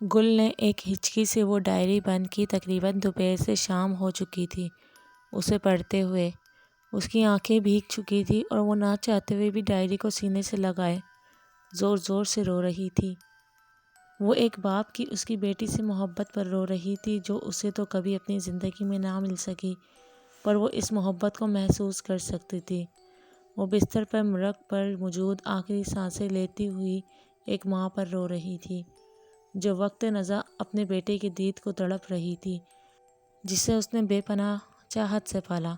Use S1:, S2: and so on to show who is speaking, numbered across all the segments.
S1: گل نے ایک ہچکی سے وہ ڈائری بند کی۔ تقریباً دوپہر سے شام ہو چکی تھی اسے پڑھتے ہوئے۔ اس کی آنکھیں بھیگ چکی تھی اور وہ نہ چاہتے ہوئے بھی ڈائری کو سینے سے لگائے زور زور سے رو رہی تھی۔ وہ ایک باپ کی اس کی بیٹی سے محبت پر رو رہی تھی، جو اسے تو کبھی اپنی زندگی میں نہ مل سکی، پر وہ اس محبت کو محسوس کر سکتی تھی۔ وہ بستر پر مرگ پر موجود آخری سانسیں لیتی ہوئی ایک ماں پر رو رہی تھی، جو وقت نزا اپنے بیٹے کی دید کو تڑپ رہی تھی، جسے اس نے بے پناہ چاہت سے پالا۔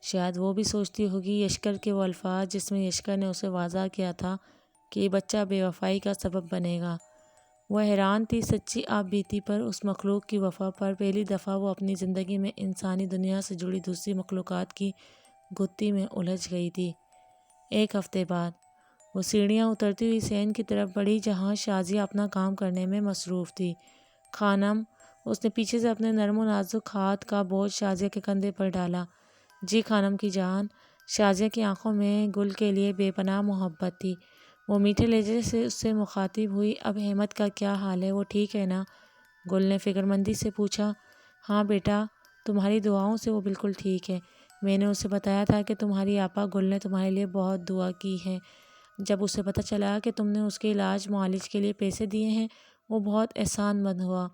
S1: شاید وہ بھی سوچتی ہوگی یشکر کے وہ الفاظ جس میں یشکر نے اسے واضح کیا تھا کہ یہ بچہ بے وفائی کا سبب بنے گا۔ وہ حیران تھی سچی آپ بیتی پر، اس مخلوق کی وفا پر۔ پہلی دفعہ وہ اپنی زندگی میں انسانی دنیا سے جڑی دوسری مخلوقات کی گتھی میں الجھ گئی تھی۔ ایک ہفتے بعد وہ سیڑھیاں اترتی ہوئی صحن کی طرف بڑھی، جہاں شازیہ اپنا کام کرنے میں مصروف تھی۔ خانم، اس نے پیچھے سے اپنے نرم و نازک ہاتھ کا بوجھ شازیہ کے کندھے پر ڈالا۔ جی خانم کی جان۔ شازیہ کی آنکھوں میں گل کے لیے بے پناہ محبت تھی۔ وہ میٹھے لہجے سے اس سے مخاطب ہوئی۔ اب احمد کا کیا حال ہے؟ وہ ٹھیک ہے نا؟ گل نے فکرمندی سے پوچھا۔ ہاں بیٹا، تمہاری دعاؤں سے وہ بالکل ٹھیک ہے۔ میں نے اسے بتایا تھا کہ تمہاری آپا گل نے تمہارے لیے بہت دعا کی ہے۔ جب اسے پتہ چلا کہ تم نے اس کے علاج معالج کے لیے پیسے دیے ہیں، وہ بہت احسان مند ہوا۔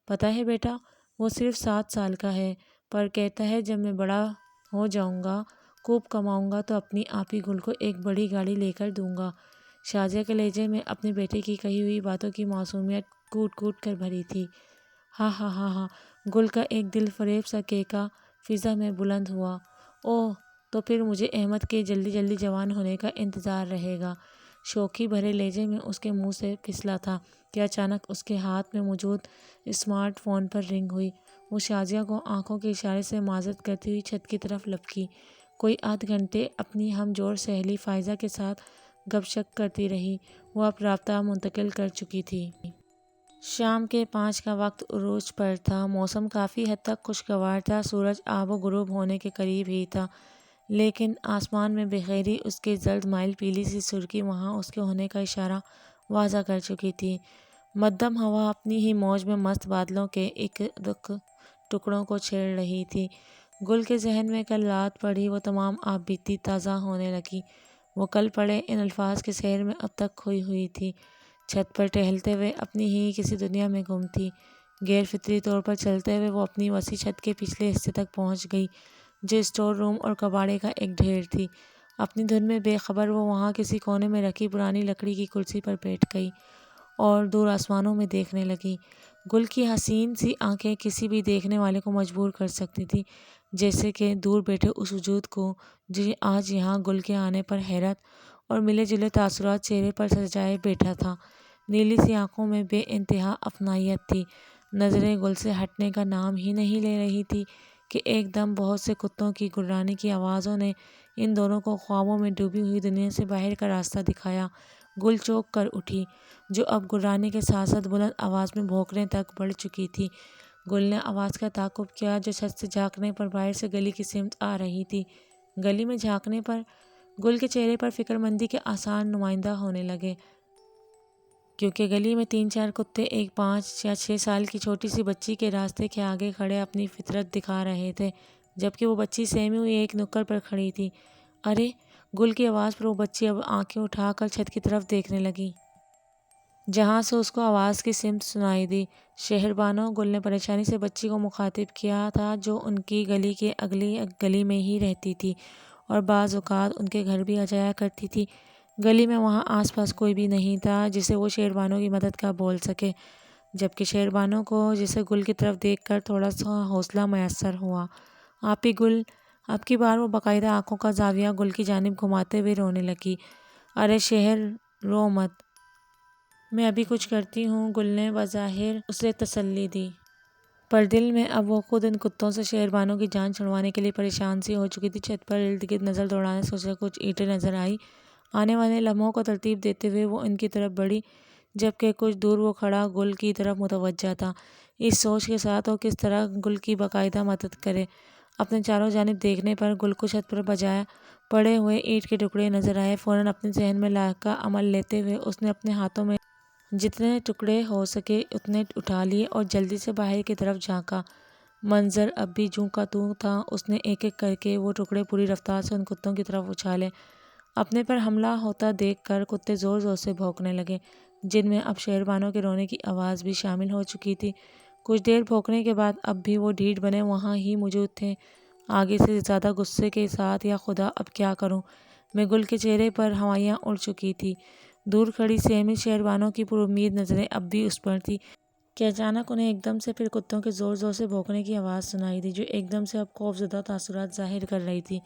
S1: پتہ ہے بیٹا، وہ صرف 7 سال کا ہے، پر کہتا ہے جب میں بڑا ہو جاؤں گا، خوب کماؤں گا، تو اپنی آپی گل کو ایک بڑی گاڑی لے کر دوں گا۔ شازیہ کے لہجے میں اپنے بیٹے کی کہی ہوئی باتوں کی معصومیت کوٹ کوٹ کر بھری تھی۔ ہاں ہاں ہاں ہاں، گل کا ایک دل فریب سا کیکا فضا میں بلند ہوا۔ اوہ، تو پھر مجھے احمد کے جلدی جلدی جوان ہونے کا انتظار رہے گا، شوخی بھرے لہجے میں اس کے منہ سے پھسلا تھا کہ اچانک اس کے ہاتھ میں موجود اسمارٹ فون پر رنگ ہوئی۔ وہ شازیہ کو آنکھوں کے اشارے سے معذرت کرتی ہوئی چھت کی طرف لپکی۔ کوئی آدھ گھنٹے اپنی ہم جوڑ سہیلی فائزہ کے ساتھ گپ شپ کرتی رہی۔ وہ اب رابطہ منتقل کر چکی تھی۔ شام کے 5 کا وقت عروج پر تھا۔ موسم کافی حد تک خوشگوار تھا۔ سورج آب و غروب ہونے کے قریب ہی تھا، لیکن آسمان میں بخیری اس کی زرد مائل پیلی سی سرخی وہاں اس کے ہونے کا اشارہ واضح کر چکی تھی۔ مدھم ہوا اپنی ہی موج میں مست بادلوں کے اک دک ٹکڑوں کو چھیڑ رہی تھی۔ گل کے ذہن میں کل رات پڑھی وہ تمام آپ بیتی تازہ ہونے لگی۔ وہ کل پڑھے ان الفاظ کے سحر میں اب تک کھوئی ہوئی تھی، چھت پر ٹہلتے ہوئے اپنی ہی کسی دنیا میں گم تھی۔ غیر فطری طور پر چلتے ہوئے وہ اپنی وسیع چھت کے پچھلے حصے تک پہنچ گئی، جو اسٹور روم اور کباڑے کا ایک ڈھیر تھی۔ اپنی دھن میں بے خبر وہ وہاں کسی کونے میں رکھی پرانی لکڑی کی کرسی پر بیٹھ گئی اور دور آسمانوں میں دیکھنے لگی۔ گل کی حسین سی آنکھیں کسی بھی دیکھنے والے کو مجبور کر سکتی تھی، جیسے کہ دور بیٹھے اس وجود کو جو آج یہاں گل کے آنے پر حیرت اور ملے جلے تاثرات چہرے پر سجائے بیٹھا تھا۔ نیلی سی آنکھوں میں بے انتہا افنائیت تھی۔ نظریں گل سے ہٹنے کا نام ہی نہیں لے رہی تھی کہ ایک دم بہت سے کتوں کی گرانی کی آوازوں نے ان دونوں کو خوابوں میں ڈوبی ہوئی دنیا سے باہر کا راستہ دکھایا۔ گل چونک کر اٹھی، جو اب گرانی کے ساتھ ساتھ بلند آواز میں بھونکنے تک بڑھ چکی تھی۔ گل نے آواز کا تعاقب کیا، جو چھت سے جھانکنے پر باہر سے گلی کی سمت آ رہی تھی۔ گلی میں جھانکنے پر گل کے چہرے پر فکرمندی کے آثار نمائندہ ہونے لگے، کیونکہ گلی میں 3-4 کتے ایک 5 یا 6 سال کی چھوٹی سی بچی کے راستے کے آگے کھڑے اپنی فطرت دکھا رہے تھے، جبکہ وہ بچی سہمی ہوئی ایک نکڑ پر کھڑی تھی۔ ارے! گل کی آواز پر وہ بچی اب آنکھیں اٹھا کر چھت کی طرف دیکھنے لگی، جہاں سے اس کو آواز کی سمت سنائی دی۔ شہربانو، گل نے پریشانی سے بچی کو مخاطب کیا تھا، جو ان کی گلی کے اگلی گلی میں ہی رہتی تھی اور بعض اوقات ان کے گھر بھی آ جایا کرتی تھی۔ گلی میں وہاں آس پاس کوئی بھی نہیں تھا جسے وہ شہربانو کی مدد کا بول سکے، جبکہ شہربانو کو جسے گل کی طرف دیکھ کر تھوڑا سا حوصلہ میسر ہوا۔ آپی گل! اب کی بار وہ باقاعدہ آنکھوں کا زاویہ گل کی جانب گھماتے ہوئے رونے لگی۔ ارے شہر، رو مت، میں ابھی کچھ کرتی ہوں، گل نے بظاہر اسے تسلی دی، پر دل میں اب وہ خود ان کتوں سے شہربانو کی جان چھڑوانے کے لیے پریشان سی ہو چکی تھی۔ چھت پر ارد گرد نظر دوڑانے سے اسے کچھ اینٹیں نظر آئیں۔ آنے والے لمحوں کو ترتیب دیتے ہوئے وہ ان کی طرف بڑھی، جبکہ کچھ دور وہ کھڑا گل کی طرف متوجہ تھا، اس سوچ کے ساتھ وہ کس طرح گل کی باقاعدہ مدد کرے۔ اپنے چاروں جانب دیکھنے پر گل کو چھت پر بجا پڑے ہوئے اینٹ کے ٹکڑے نظر آئے۔ فوراً اپنے ذہن میں لاحقہ عمل لیتے ہوئے اس نے اپنے ہاتھوں میں جتنے ٹکڑے ہو سکے اتنے اٹھا لیے اور جلدی سے باہر کی طرف جھانکا۔ منظر اب بھی جوں کا توں تھا۔ اس نے ایک ایک کر کے وہ ٹکڑے پوری رفتار سے ان کتوں کی طرف اچھالے۔ اپنے پر حملہ ہوتا دیکھ کر کتے زور زور سے بھونکنے لگے، جن میں اب شہربانوں کے رونے کی آواز بھی شامل ہو چکی تھی۔ کچھ دیر بھونکنے کے بعد اب بھی وہ ڈھیٹ بنے وہاں ہی موجود تھے، آگے سے زیادہ غصے کے ساتھ۔ یا خدا، اب کیا کروں میں؟ گل کے چہرے پر ہوائیاں اڑ چکی تھی۔ دور کھڑی سہمی شہربانوں کی پر امید نظریں اب بھی اس پر تھی کہ اچانک انہیں ایک دم سے پھر کتوں کے زور زور سے بھونکنے کی آواز سنائی دی، جو ایک دم سے اب خوفزدہ تاثرات ظاہر کر رہی تھی،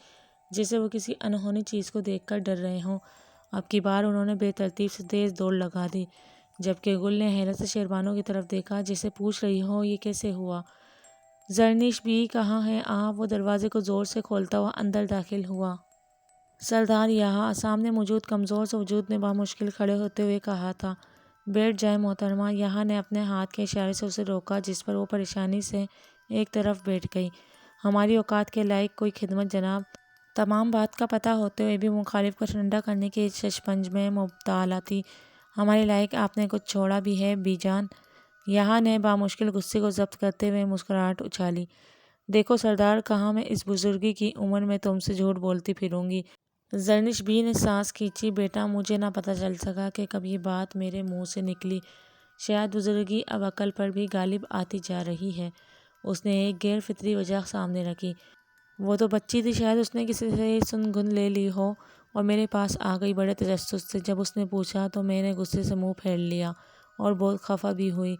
S1: جیسے وہ کسی انہونی چیز کو دیکھ کر ڈر رہے ہوں۔ اب کی بار انہوں نے بے ترتیب سے تیز دوڑ لگا دی، جبکہ گل نے حیرت سے شہربانوں کی طرف دیکھا، جیسے پوچھ رہی ہو یہ کیسے ہوا؟ زرنش بھی کہاں ہیں آپ؟ وہ دروازے کو زور سے کھولتا ہوا اندر داخل ہوا۔ سردار یحییٰ سامنے موجود کمزور سے وجود نے بامشکل کھڑے ہوتے ہوئے کہا تھا۔ بیٹھ جائیں محترمہ۔ یحییٰ نے اپنے ہاتھ کے اشارے سے اسے روکا، جس پر وہ پریشانی سے ایک طرف بیٹھ گئی۔ ہماری اوقات کے لائق کوئی خدمت جناب۔ تمام بات کا پتہ ہوتے ہوئے بھی مخالف کو ٹھنڈا کرنے کی ششپنج میں مبتلا تھی۔ ہمارے لائق آپ نے کچھ چھوڑا بھی ہے بی جان؟ یحییٰ نے بامشکل غصے کو ضبط کرتے ہوئے مسکراہٹ اچھالی۔ دیکھو سردار، کہاں میں اس بزرگی کی عمر میں تم سے جھوٹ بولتی پھروں گی؟ زرنش بی نے سانس کھینچی۔ بیٹا، مجھے نہ پتہ چل سکا کہ کب یہ بات میرے منہ سے نکلی۔ شاید بزرگی اب عقل پر بھی غالب آتی جا رہی ہے۔ اس نے ایک غیر فطری وجہ سامنے رکھی۔ وہ تو بچی تھی، شاید اس نے کسی سے سن گن لے لی ہو اور میرے پاس آ گئی بڑے تجسس سے۔ جب اس نے پوچھا تو میں نے غصے سے منہ پھیر لیا اور بہت خفا بھی ہوئی۔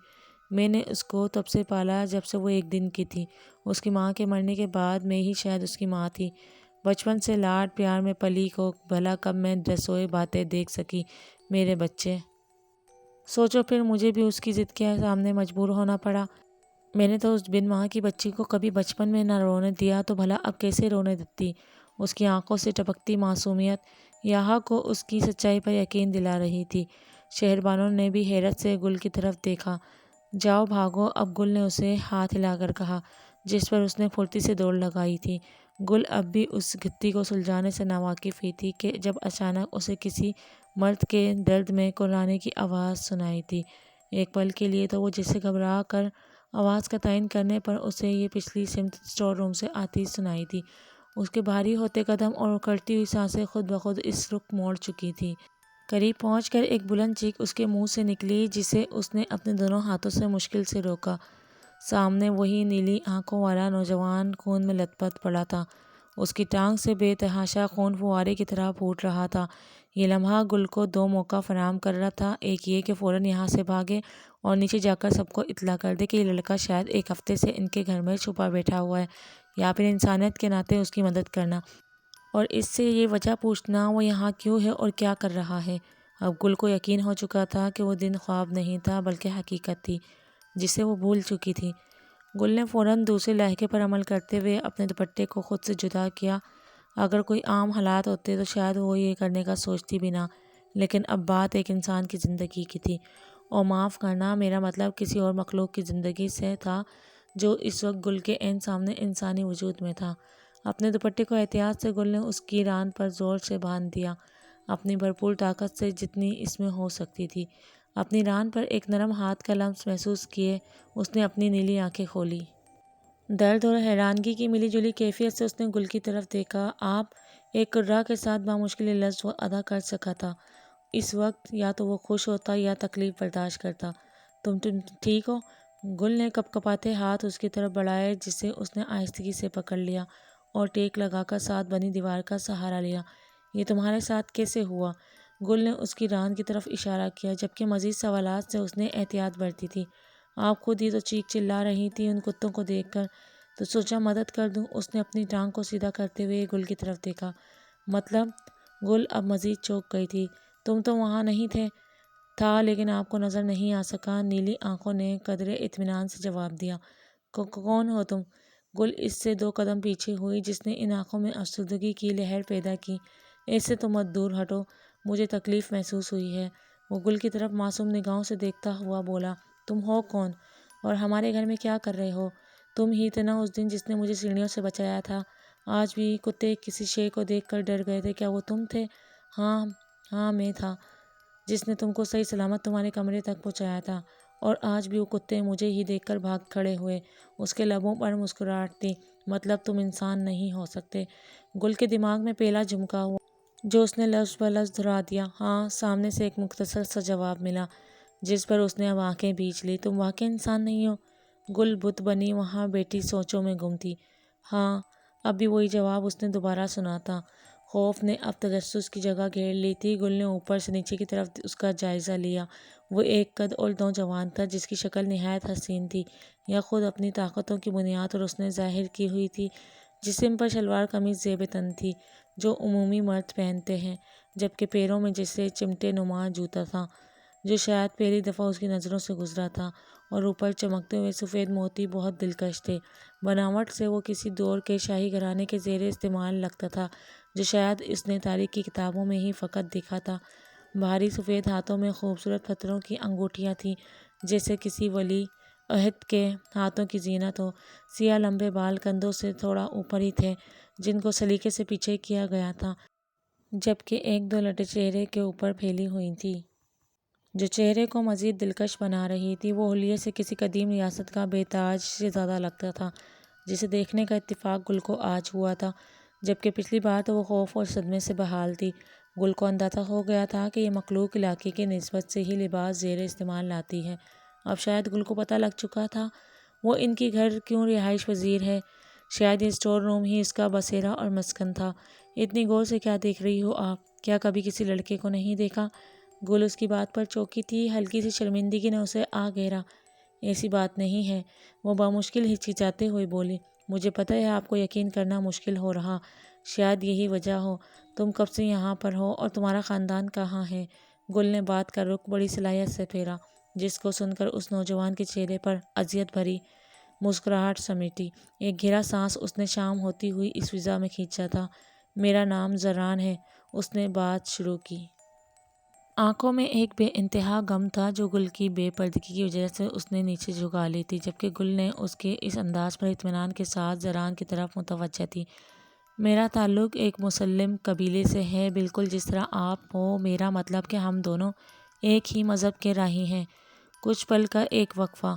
S1: میں نے اس کو تب سے پالا جب سے وہ 1 دن کی تھی۔ اس کی ماں کے مرنے کے بعد میں ہی شاید اس کی ماں تھی۔ بچپن سے لاڈ پیار میں پلی کو بھلا کب میں رسوئے باتیں دیکھ سکی میرے بچے؟ سوچو پھر، مجھے بھی اس کی ضد کے سامنے مجبور ہونا پڑا۔ میں نے تو اس بن ماں کی بچی کو کبھی بچپن میں نہ رونے دیا، تو بھلا اب کیسے رونے دیتی؟ اس کی آنکھوں سے ٹپکتی معصومیت یحییٰ کو اس کی سچائی پر یقین دلا رہی تھی۔ شہربانوں نے بھی حیرت سے گل کی طرف دیکھا۔ جاؤ بھاگو اب، گل نے اسے ہاتھ ہلا کر کہا، جس پر اس نے پھرتی سے دوڑ لگائی تھی۔ گل اب بھی اس گھٹی کو سلجھانے سے ناواقف ہی تھی کہ جب اچانک اسے کسی مرد کے درد میں کرانے کی آواز سنائی دی۔ ایک پل کے لیے تو وہ جیسے گھبرا کر آواز کا تعین کرنے پر اسے یہ پچھلی سمت اسٹور روم سے آتی سنائی دی۔ اس کے بھاری ہوتے قدم اور اکڑتی ہوئی سانسیں خود بخود اس رخ موڑ چکی تھیں۔ قریب پہنچ کر ایک بلند چیخ اس کے منہ سے نکلی، جسے اس نے اپنے دونوں ہاتھوں سے مشکل سے روکا۔ سامنے وہی نیلی آنکھوں والا نوجوان خون میں لت پت پڑا تھا۔ اس کی ٹانگ سے بے تحاشا خون فوارے کی طرح پھوٹ رہا تھا۔ یہ لمحہ گل کو 2 موقع فراہم کر رہا تھا۔ ایک یہ کہ فوراً یہاں سے بھاگے اور نیچے جا کر سب کو اطلاع کر دے کہ یہ لڑکا شاید 1 ہفتے سے ان کے گھر میں چھپا بیٹھا ہوا ہے، یا پھر انسانیت کے ناطے اس کی مدد کرنا اور اس سے یہ وجہ پوچھنا وہ یہاں کیوں ہے اور کیا کر رہا ہے۔ اب گل کو یقین ہو چکا تھا کہ وہ دن خواب نہیں تھا بلکہ حقیقت تھی، جسے وہ بھول چکی تھی۔ گل نے فوراً دوسرے لائحے پر عمل کرتے ہوئے اپنے دوپٹے کو خود سے جدا کیا۔ اگر کوئی عام حالات ہوتے تو شاید وہ یہ کرنے کا سوچتی بھی نہ، لیکن اب بات ایک انسان کی زندگی کی تھی، اور معاف کرنا، میرا مطلب کسی اور مخلوق کی زندگی سے تھا جو اس وقت گل کے عین سامنے انسانی وجود میں تھا۔ اپنے دوپٹے کو احتیاط سے گل نے اس کی ران پر زور سے باندھ دیا، اپنی بھرپور طاقت سے جتنی اس میں ہو سکتی تھی۔ اپنی ران پر ایک نرم ہاتھ کا لمس محسوس کیے اس نے اپنی نیلی آنکھیں کھولیں۔ درد اور حیرانگی کی ملی جلی کیفیت سے اس نے گل کی طرف دیکھا۔ آپ؟ ایک کرہ کے ساتھ بامشکل یہ لفظ وہ ادا کر سکا تھا۔ اس وقت یا تو وہ خوش ہوتا یا تکلیف برداشت کرتا۔ تم ٹھیک ہو؟ گل نے کپکپاتے ہاتھ اس کی طرف بڑھائے، جسے اس نے آہستگی سے پکڑ لیا اور ٹیک لگا کر ساتھ بنی دیوار کا سہارا لیا۔ یہ تمہارے ساتھ کیسے ہوا؟ گل نے اس کی ران کی طرف اشارہ کیا، جبکہ مزید سوالات سے اس نے احتیاط برتی تھی۔ آپ خود ہی تو چیخ چلا رہی تھی ان کتوں کو دیکھ کر، تو سوچا مدد کر دوں۔ اس نے اپنی ٹانگ کو سیدھا کرتے ہوئے گل کی طرف دیکھا۔ مطلب؟ گل اب مزید چونک گئی تھی۔ تم تو وہاں نہیں تھے؟ تھا، لیکن آپ کو نظر نہیں آ سکا، نیلی آنکھوں نے قدرے اطمینان سے جواب دیا۔ کون ہو تم؟ گل اس سے 2 قدم پیچھے ہوئی، جس نے ان آنکھوں میں افسردگی کی لہر پیدا کی۔ ایسے تو مت دور ہٹو، مجھے تکلیف محسوس ہوئی ہے۔ وہ گل کی طرف معصوم نگاہوں سے دیکھتا ہوا بولا۔ تم ہو کون؟ اور ہمارے گھر میں کیا کر رہے ہو؟ تم ہی تھے نا اس دن جس نے مجھے سیڑھیوں سے بچایا تھا؟ آج بھی کتے کسی شے کو دیکھ کر ڈر گئے تھے، کیا وہ تم تھے؟ ہاں میں تھا۔ جس نے تم کو صحیح سلامت تمہارے کمرے تک پہنچایا تھا، اور آج بھی وہ کتے مجھے ہی دیکھ کر بھاگ کھڑے ہوئے۔ اس کے لبوں پر مسکراہٹ تھی۔ مطلب تم انسان نہیں ہو سکتے۔ گل کے دماغ میں پیلا جھمکا ہوا جو اس نے لفظ بلفظ دہرا دیا۔ ہاں، سامنے سے ایک مختصر سا جواب ملا، جس پر اس نے اب آنکھیں بیچ لی۔ تم واقعی انسان نہیں ہو؟ گل بت بنی وہاں بیٹھی سوچوں میں گم تھی۔ ہاں، اب بھی وہی جواب اس نے دوبارہ سنا تھا۔ خوف نے اب تجسس کی جگہ گھیر لی تھی۔ گل نے اوپر سے نیچے کی طرف اس کا جائزہ لیا۔ وہ ایک قد اور نوجوان تھا جس کی شکل نہایت حسین تھی۔ یہ خود اپنی طاقتوں کی بنیاد پر اس نے ظاہر کی ہوئی تھی۔ جسم پر شلوار قمیض زیب تن تھی جو عمومی مرد پہنتے ہیں، جبکہ پیروں میں جیسے چمٹے نما جوتا تھا جو شاید پہلی دفعہ اس کی نظروں سے گزرا تھا، اور اوپر چمکتے ہوئے سفید موتی بہت دلکش تھے۔ بناوٹ سے وہ کسی دور کے شاہی گھرانے کے زیر استعمال لگتا تھا جو شاید اس نے تاریخ کی کتابوں میں ہی فقط دیکھا تھا۔ بھاری سفید ہاتھوں میں خوبصورت پتھروں کی انگوٹھیاں تھیں، جیسے کسی ولی عہد کے ہاتھوں کی زینت ہو۔ سیاہ لمبے بال کندھوں سے تھوڑا اوپر ہی تھے، جن کو سلیقے سے پیچھے کیا گیا تھا، جبکہ ایک دو لٹیں چہرے کے اوپر پھیلی ہوئی تھیں جو چہرے کو مزید دلکش بنا رہی تھی۔ وہ حلیے سے کسی قدیم ریاست کا بے تاج سے زیادہ لگتا تھا، جسے دیکھنے کا اتفاق گل کو آج ہوا تھا، جبکہ پچھلی بار تو وہ خوف اور صدمے سے بحال تھی۔ گل کو اندازہ ہو گیا تھا کہ یہ مخلوق علاقے کی نسبت سے ہی لباس زیر استعمال لاتی ہے۔ اب شاید گل کو پتہ لگ چکا تھا وہ ان کی گھر کیوں رہائش پذیر ہے۔ شاید یہ اسٹور روم ہی اس کا بسیرا اور مسکن تھا۔ اتنی غور سے کیا دیکھ رہی ہو آپ؟ کیا کبھی کسی لڑکے کو نہیں دیکھا؟ گل اس کی بات پر چونکی تھی۔ ہلکی سی شرمندگی نے اسے آ گھیرا۔ ایسی بات نہیں ہے، وہ بامشکل ہچکچاتے ہوئے بولی۔ مجھے پتہ ہے آپ کو یقین کرنا مشکل ہو رہا، شاید یہی وجہ ہو۔ تم کب سے یہاں پر ہو اور تمہارا خاندان کہاں ہے؟ گل نے بات کا رخ بڑی صلاحیت سے پھیرا، جس کو سن کر اس نوجوان کے چہرے پر اذیت بھری مسکراہٹ سمیٹی۔ ایک گہرا سانس اس نے شام ہوتی ہوئی اس فضا میں کھینچا تھا۔ میرا نام زران ہے، اس نے بات شروع کی۔ آنکھوں میں ایک بے انتہا غم تھا جو گل کی بے پردگی کی وجہ سے اس نے نیچے جھکا لی تھی، جبکہ گل نے اس کے اس انداز پر اطمینان کے ساتھ زران کی طرف متوجہ تھی۔ میرا تعلق ایک مسلم قبیلے سے ہے، بالکل جس طرح آپ ہو۔ میرا مطلب کہ ہم دونوں ایک ہی مذہب کے راہی ہیں۔ کچھ پل کا ایک وقفہ،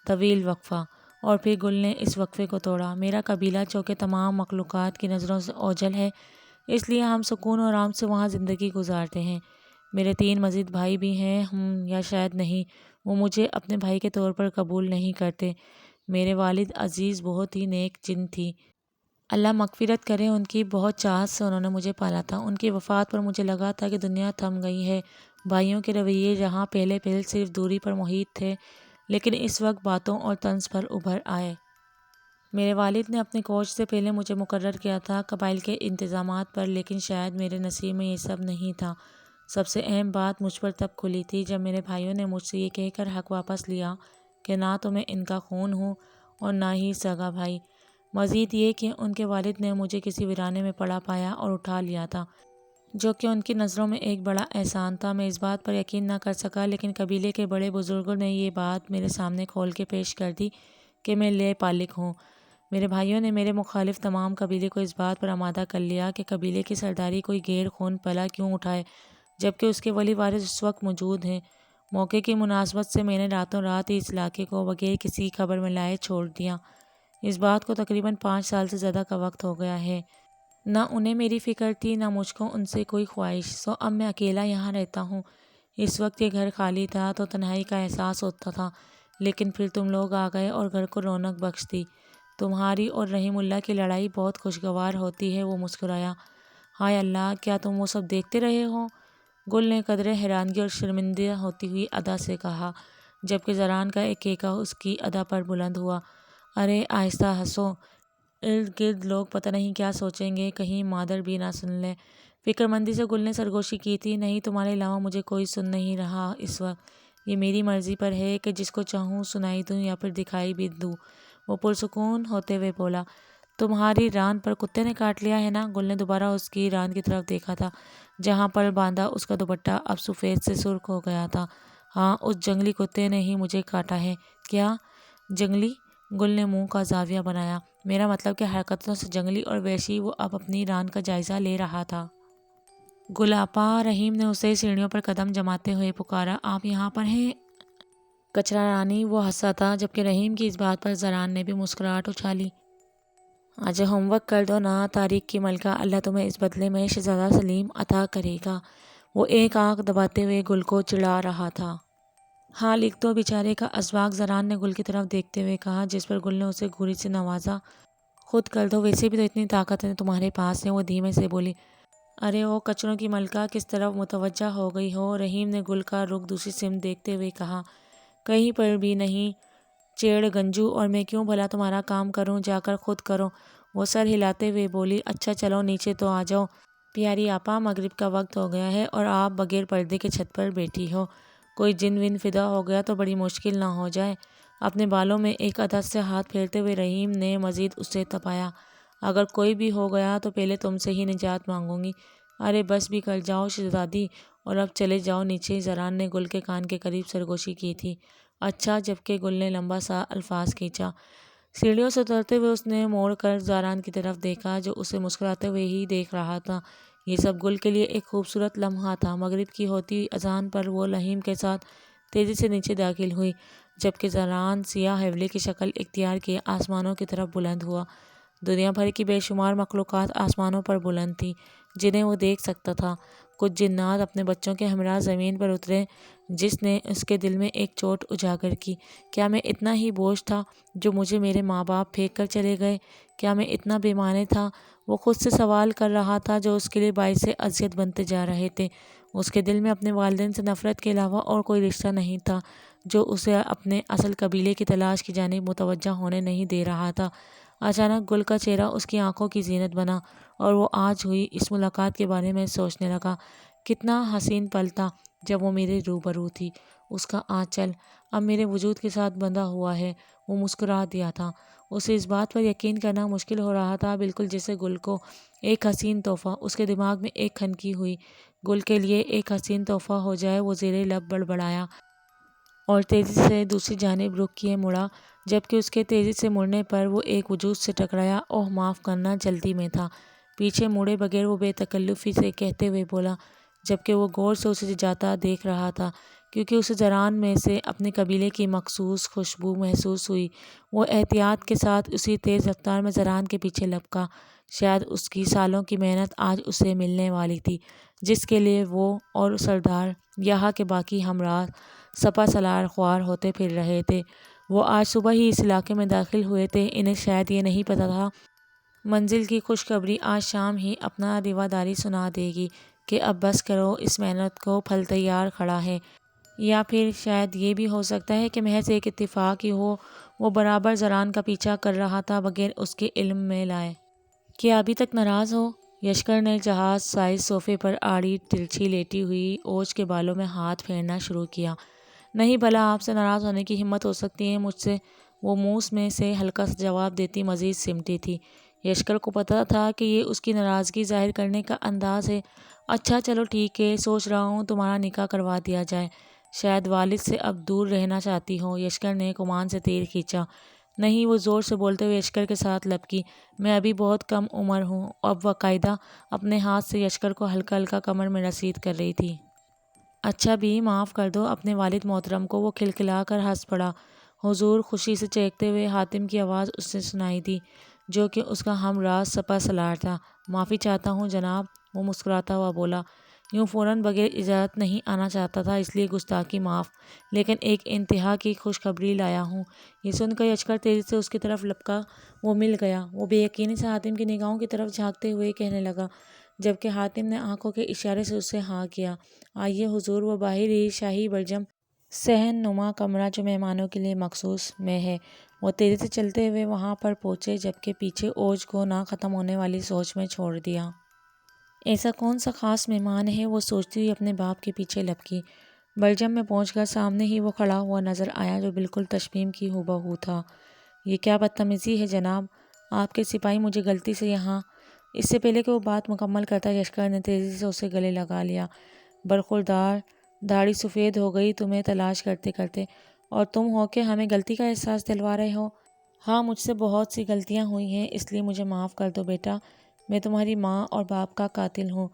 S1: طویل وقفہ، اور پھر گل نے اس وقفے کو توڑا۔ میرا قبیلہ چونکہ تمام مخلوقات کی نظروں سے اوجھل ہے، اس لیے ہم سکون اور آرام سے وہاں زندگی گزارتے ہیں۔ میرے 3 مزید بھائی بھی ہیں، یا شاید نہیں، وہ مجھے اپنے بھائی کے طور پر قبول نہیں کرتے۔ میرے والد عزیز بہت ہی نیک جن تھی، اللہ مغفرت کرے ان کی، بہت چاہت سے انہوں نے مجھے پالا تھا۔ ان کی وفات پر مجھے لگا تھا کہ دنیا تھم گئی ہے۔ بھائیوں کے رویے جہاں پہلے پہل صرف دوری پر محیط تھے، لیکن اس وقت باتوں اور طنز پر ابھر آئے۔ میرے والد نے اپنے کوچ سے پہلے مجھے مقرر کیا تھا قبائل کے انتظامات پر، لیکن شاید میرے نصیب میں یہ سب نہیں تھا۔ سب سے اہم بات مجھ پر تب کھلی تھی جب میرے بھائیوں نے مجھ سے یہ کہہ کر حق واپس لیا کہ نہ تو میں ان کا خون ہوں اور نہ ہی سگا بھائی۔ مزید یہ کہ ان کے والد نے مجھے کسی ویرانے میں پڑا پایا اور اٹھا لیا تھا، جو کہ ان کی نظروں میں ایک بڑا احسان تھا۔ میں اس بات پر یقین نہ کر سکا، لیکن قبیلے کے بڑے بزرگوں نے یہ بات میرے سامنے کھول کے پیش کر دی کہ میں لے پالک ہوں۔ میرے بھائیوں نے میرے مخالف تمام قبیلے کو اس بات پر آمادہ کر لیا کہ قبیلے کی سرداری کوئی غیر خون پلا کیوں اٹھائے، جبکہ اس کے ولی وارث اس وقت موجود ہیں۔ موقع کی مناسبت سے میں نے راتوں رات ہی اس علاقے کو بغیر کسی خبر میں لائے چھوڑ دیا۔ اس بات کو تقریباً 5 سال سے زیادہ کا وقت ہو گیا ہے۔ نہ انہیں میری فکر تھی، نہ مجھ کو ان سے کوئی خواہش، سو اب میں اکیلا یہاں رہتا ہوں۔ اس وقت یہ گھر خالی تھا تو تنہائی کا احساس ہوتا تھا، لیکن پھر تم لوگ آ گئے اور گھر کو رونق بخش دی۔ تمہاری اور رحیم اللہ کی لڑائی بہت خوشگوار ہوتی ہے۔ وہ مسکرایا۔ ہائے اللہ، کیا تم وہ سب دیکھتے رہے ہو؟ گل نے قدرے حیرانگی اور شرمندہ ہوتی ہوئی ادا سے کہا، جبکہ زران کا ایک کہکا اس کی ادا پر بلند ہوا۔ ارے آہستہ ہنسو، ارد گرد لوگ پتہ نہیں کیا سوچیں گے، کہیں مادر بھی نہ سن لے۔ فکر مندی سے گل نے سرگوشی کی تھی۔ نہیں، تمہارے علاوہ مجھے کوئی سن نہیں رہا اس وقت۔ یہ میری مرضی پر ہے کہ جس کو چاہوں سنائی دوں یا پھر دکھائی بھی دوں، وہ پرسکون ہوتے ہوئے بولا۔ تمہاری ران پر کتے نے کاٹ لیا ہے نا؟ گل نے دوبارہ اس کی ران کی طرف دیکھا تھا، جہاں پر باندھا اس کا دوپٹہ اب سفید سے سرخ ہو گیا تھا۔ ہاں، اس جنگلی کتے نے ہی مجھے کاٹا ہے۔ کیا جنگلی؟ گل نے منہ کا زاویہ بنایا۔ میرا مطلب کہ حرکتوں سے جنگلی اور وحشی۔ وہ اب اپنی ران کا جائزہ لے رہا تھا۔ گل آپا، رحیم نے اسے سیڑھیوں پر قدم جماتے ہوئے پکارا، آپ یہاں پر ہیں؟ کچرا رانی، وہ ہنسا تھا، جبکہ رحیم کی اس بات پر زران نے بھی مسکراہٹ اچھالی۔ آج ہوم ورک کر دو نا تاریخ کی ملکہ، اللہ تمہیں اس بدلے میں شہزادہ سلیم عطا کرے گا۔ وہ ایک آنکھ دباتے ہوئے گل کو چڑھا رہا تھا۔ ہاں لکھ دو بیچارے کا ازواج، زران نے گل کی طرف دیکھتے ہوئے کہا، جس پر گل نے اسے گھوری سے نوازا۔ خود کر دو، ویسے بھی تو اتنی طاقت ہے تمہارے پاس ہے، وہ دھیمے سے بولی۔ ارے او کچروں کی ملکہ، کس طرف متوجہ ہو گئی ہو؟ رحیم نے گل کا رخ دوسری سمت دیکھتے ہوئے کہا، کہیں پر بھی نہیں چیڑ گنجو، اور میں کیوں بھلا تمہارا کام کروں، جا کر خود کرو۔ وہ سر ہلاتے ہوئے بولی، اچھا چلو نیچے تو آ جاؤ۔ پیاری آپا، مغرب کا وقت ہو گیا ہے اور آپ بغیر پردے کے چھت پر بیٹھی ہو، کوئی جن ون فدا ہو گیا تو بڑی مشکل نہ ہو جائے۔ اپنے بالوں میں ایک عدد سے ہاتھ پھیرتے ہوئے رحیم نے مزید اسے تپایا، اگر کوئی بھی ہو گیا تو پہلے تم سے ہی نجات مانگوں گی۔ ارے بس بھی کر جاؤ شہزادی، اور اب چلے جاؤ نیچے، زران نے گل کے کان کے قریب سرگوشی کی تھی۔ اچھا، جبکہ گل نے لمبا سا الفاظ کھینچا۔ سیڑھیوں سے اترتے ہوئے اس نے موڑ کر زران کی طرف دیکھا، جو اسے مسکراتے ہوئے ہی دیکھ رہا تھا۔ یہ سب گل کے لیے ایک خوبصورت لمحہ تھا۔ مغرب کی ہوتی اذان پر وہ رحیم کے ساتھ تیزی سے نیچے داخل ہوئی، جبکہ زران سیاہ حویلی کی شکل اختیار کیے آسمانوں کی طرف بلند ہوا۔ دنیا بھر کی بے شمار مخلوقات آسمانوں پر بلند تھیں، جنہیں وہ دیکھ سکتا تھا۔ کچھ جنات اپنے بچوں کے ہمراہ زمین پر اترے، جس نے اس کے دل میں ایک چوٹ اجاگر کی۔ کیا میں اتنا ہی بوجھ تھا جو مجھے میرے ماں باپ پھینک کر چلے گئے؟ کیا میں اتنا بے معنی تھا؟ وہ خود سے سوال کر رہا تھا، جو اس کے لیے باعث اذیت بنتے جا رہے تھے۔ اس کے دل میں اپنے والدین سے نفرت کے علاوہ اور کوئی رشتہ نہیں تھا جو اسے اپنے اصل قبیلے کی تلاش کی جانب متوجہ ہونے نہیں دے رہا تھا۔ اچانک گل کا چہرہ اس کی آنکھوں کی زینت بنا، اور وہ آج ہوئی اس ملاقات کے بارے میں سوچنے لگا۔ کتنا حسین پل تھا جب وہ میرے روبرو تھی۔ اس کا آنچل اب میرے وجود کے ساتھ بندھا ہوا ہے۔ وہ مسکرا دیا تھا۔ اسے اس بات پر یقین کرنا مشکل ہو رہا تھا، بالکل جیسے گل کو ایک حسین تحفہ۔ اس کے دماغ میں ایک کھنکی ہوئی، گل کے لیے ایک حسین تحفہ ہو جائے۔ وہ زیر لب بڑبڑایا اور تیزی سے دوسری جانب رخ کیے مڑا، جبکہ اس کے تیزی سے مڑنے پر وہ ایک وجود سے ٹکرایا۔ اوہ معاف کرنا، جلدی میں تھا۔ پیچھے مڑے بغیر وہ بے تکلفی سے کہتے ہوئے بولا، جبکہ وہ غور سے اسے جاتا دیکھ رہا تھا، کیونکہ اسے زران میں سے اپنے قبیلے کی مخصوص خوشبو محسوس ہوئی۔ وہ احتیاط کے ساتھ اسی تیز رفتار میں زران کے پیچھے لپکا۔ شاید اس کی سالوں کی محنت آج اسے ملنے والی تھی، جس کے لیے وہ اور سردار یہاں کے باقی ہمراہ سپہ سالار خوار ہوتے پھر رہے تھے۔ وہ آج صبح ہی اس علاقے میں داخل ہوئے تھے۔ انہیں شاید یہ نہیں پتہ تھا منزل کی خوشخبری آج شام ہی اپنا رواداری سنا دے گی کہ اب بس کرو، اس محنت کو پھل تیار کھڑا ہے۔ یا پھر شاید یہ بھی ہو سکتا ہے کہ محض ایک اتفاق ہی ہو۔ وہ برابر زران کا پیچھا کر رہا تھا بغیر اس کے علم میں لائے۔ کیا ابھی تک ناراض ہو؟ یشکر نے جہاز سائز صوفے پر آڑی ترچھی لیٹی ہوئی اوج کے بالوں میں ہاتھ پھیرنا شروع کیا۔ نہیں، بھلا آپ سے ناراض ہونے کی ہمت ہو سکتی ہے مجھ سے؟ وہ منہ میں سے ہلکا سا جواب دیتی مزید سمٹی تھی۔ یشکر کو پتہ تھا کہ یہ اس کی ناراضگی ظاہر کرنے کا انداز ہے۔ اچھا چلو ٹھیک ہے، سوچ رہا ہوں تمہارا نکاح کروا دیا جائے۔ شاید والد سے اب دور رہنا چاہتی ہو؟ یشکر نے کمان سے تیر کھینچا۔ نہیں، وہ زور سے بولتے ہوئے یشکر کے ساتھ لپکی، میں ابھی بہت کم عمر ہوں۔ اب باقاعدہ اپنے ہاتھ سے یشکر کو ہلکا ہلکا کمر میں رسید کر رہی تھی۔ اچھا بھی معاف کر دو اپنے والد محترم کو۔ وہ کھلکھلا کر ہنس پڑا۔ حضور، خوشی سے چہکتے ہوئے حاتم کی آواز اس سے سنائی دی، جو کہ اس کا ہم راز سپہ سالار تھا۔ معافی چاہتا ہوں جناب، وہ مسکراتا ہوا بولا۔ یوں فوراً بغیر اجازت نہیں آنا چاہتا تھا، اس لیے گستاخی معاف، لیکن ایک انتہا کی خوشخبری لایا ہوں۔ یہ سن کر یشکر تیزی سے اس کی طرف لپکا۔ وہ مل گیا۔ وہ بے یقینی سے حاتم کی نگاہوں کی طرف جھانکتے ہوئے کہنے لگا، جبکہ حاتم نے آنکھوں کے اشارے سے اسے ہاں کیا، آئیے حضور۔ وہ باہر ہی شاہی برجم صحن نما کمرہ جو مہمانوں کے لیے مخصوص میں ہے۔ وہ تیزی سے چلتے ہوئے وہاں پر پہنچے، جبکہ پیچھے اوج کو نہ ختم ہونے والی سوچ میں چھوڑ دیا۔ ایسا کون سا خاص مہمان ہے؟ وہ سوچتی ہوئی اپنے باپ کے پیچھے لپکی۔ برجم میں پہنچ کر سامنے ہی وہ کھڑا ہوا نظر آیا، جو بالکل تشمیم کی ہو بہو تھا۔ یہ کیا بدتمیزی ہے جناب، آپ کے سپاہی مجھے غلطی سے یہاں۔ اس سے پہلے کہ وہ بات مکمل کرتا، یشکر نے تیزی سے اسے گلے لگا لیا۔ برخوردار، داڑھی سفید ہو گئی تمہیں تلاش کرتے کرتے، اور تم ہو کہ ہمیں غلطی کا احساس دلوا رہے ہو۔ ہاں، مجھ سے بہت سی غلطیاں ہوئی ہیں، اس لیے مجھے معاف کر دو بیٹا۔ میں تمہاری ماں اور باپ کا قاتل ہوں،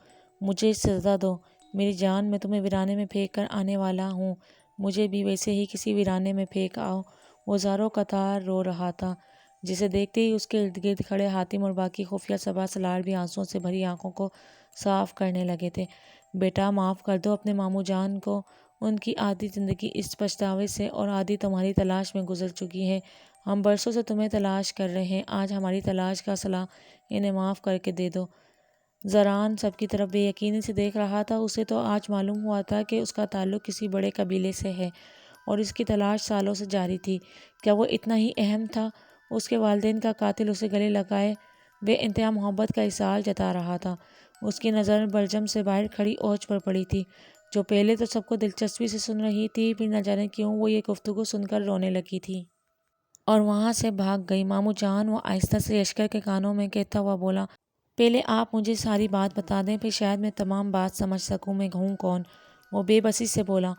S1: مجھے سزا دو میری جان، میں تمہیں ویرانے میں پھینک کر آنے والا ہوں، مجھے بھی ویسے ہی کسی ویرانے میں پھینک آؤ۔ وہ زاروں قطار رو رہا تھا، جسے دیکھتے ہی اس کے ارد گرد کھڑے حاتم اور باقی خفیہ سپاہ سالار بھی آنسوؤں سے بھری آنکھوں کو صاف کرنے لگے تھے۔ بیٹا معاف کر دو اپنے ماموں جان کو، ان کی آدھی زندگی اس پچھتاوے سے اور آدھی تمہاری تلاش میں گزر چکی ہے۔ ہم برسوں سے تمہیں تلاش کر رہے ہیں، آج ہماری تلاش کا صلہ انہیں معاف کر کے دے دو۔ زران سب کی طرف بے یقینی سے دیکھ رہا تھا۔ اسے تو آج معلوم ہوا تھا کہ اس کا تعلق کسی بڑے قبیلے سے ہے اور اس کی تلاش سالوں سے جاری تھی۔ کیا وہ اتنا ہی اہم تھا؟ اس کے والدین کا قاتل اسے گلے لگائے بے انتہا محبت کا اظہار جتا رہا تھا۔ اس کی نظر برجم سے باہر کھڑی اوج پر پڑی تھی، جو پہلے تو سب کو دلچسپی سے سن رہی تھی، پھر نہ جانے کیوں وہ یہ گفتگو سن کر رونے لگی تھی اور وہاں سے بھاگ گئی۔ ماموں جان، وہ آہستہ سے یشکر کے کانوں میں کہتا ہوا بولا، پہلے آپ مجھے ساری بات بتا دیں، پھر شاید میں تمام بات سمجھ سکوں میں ہوں کون۔ وہ بے بسی سے بولا۔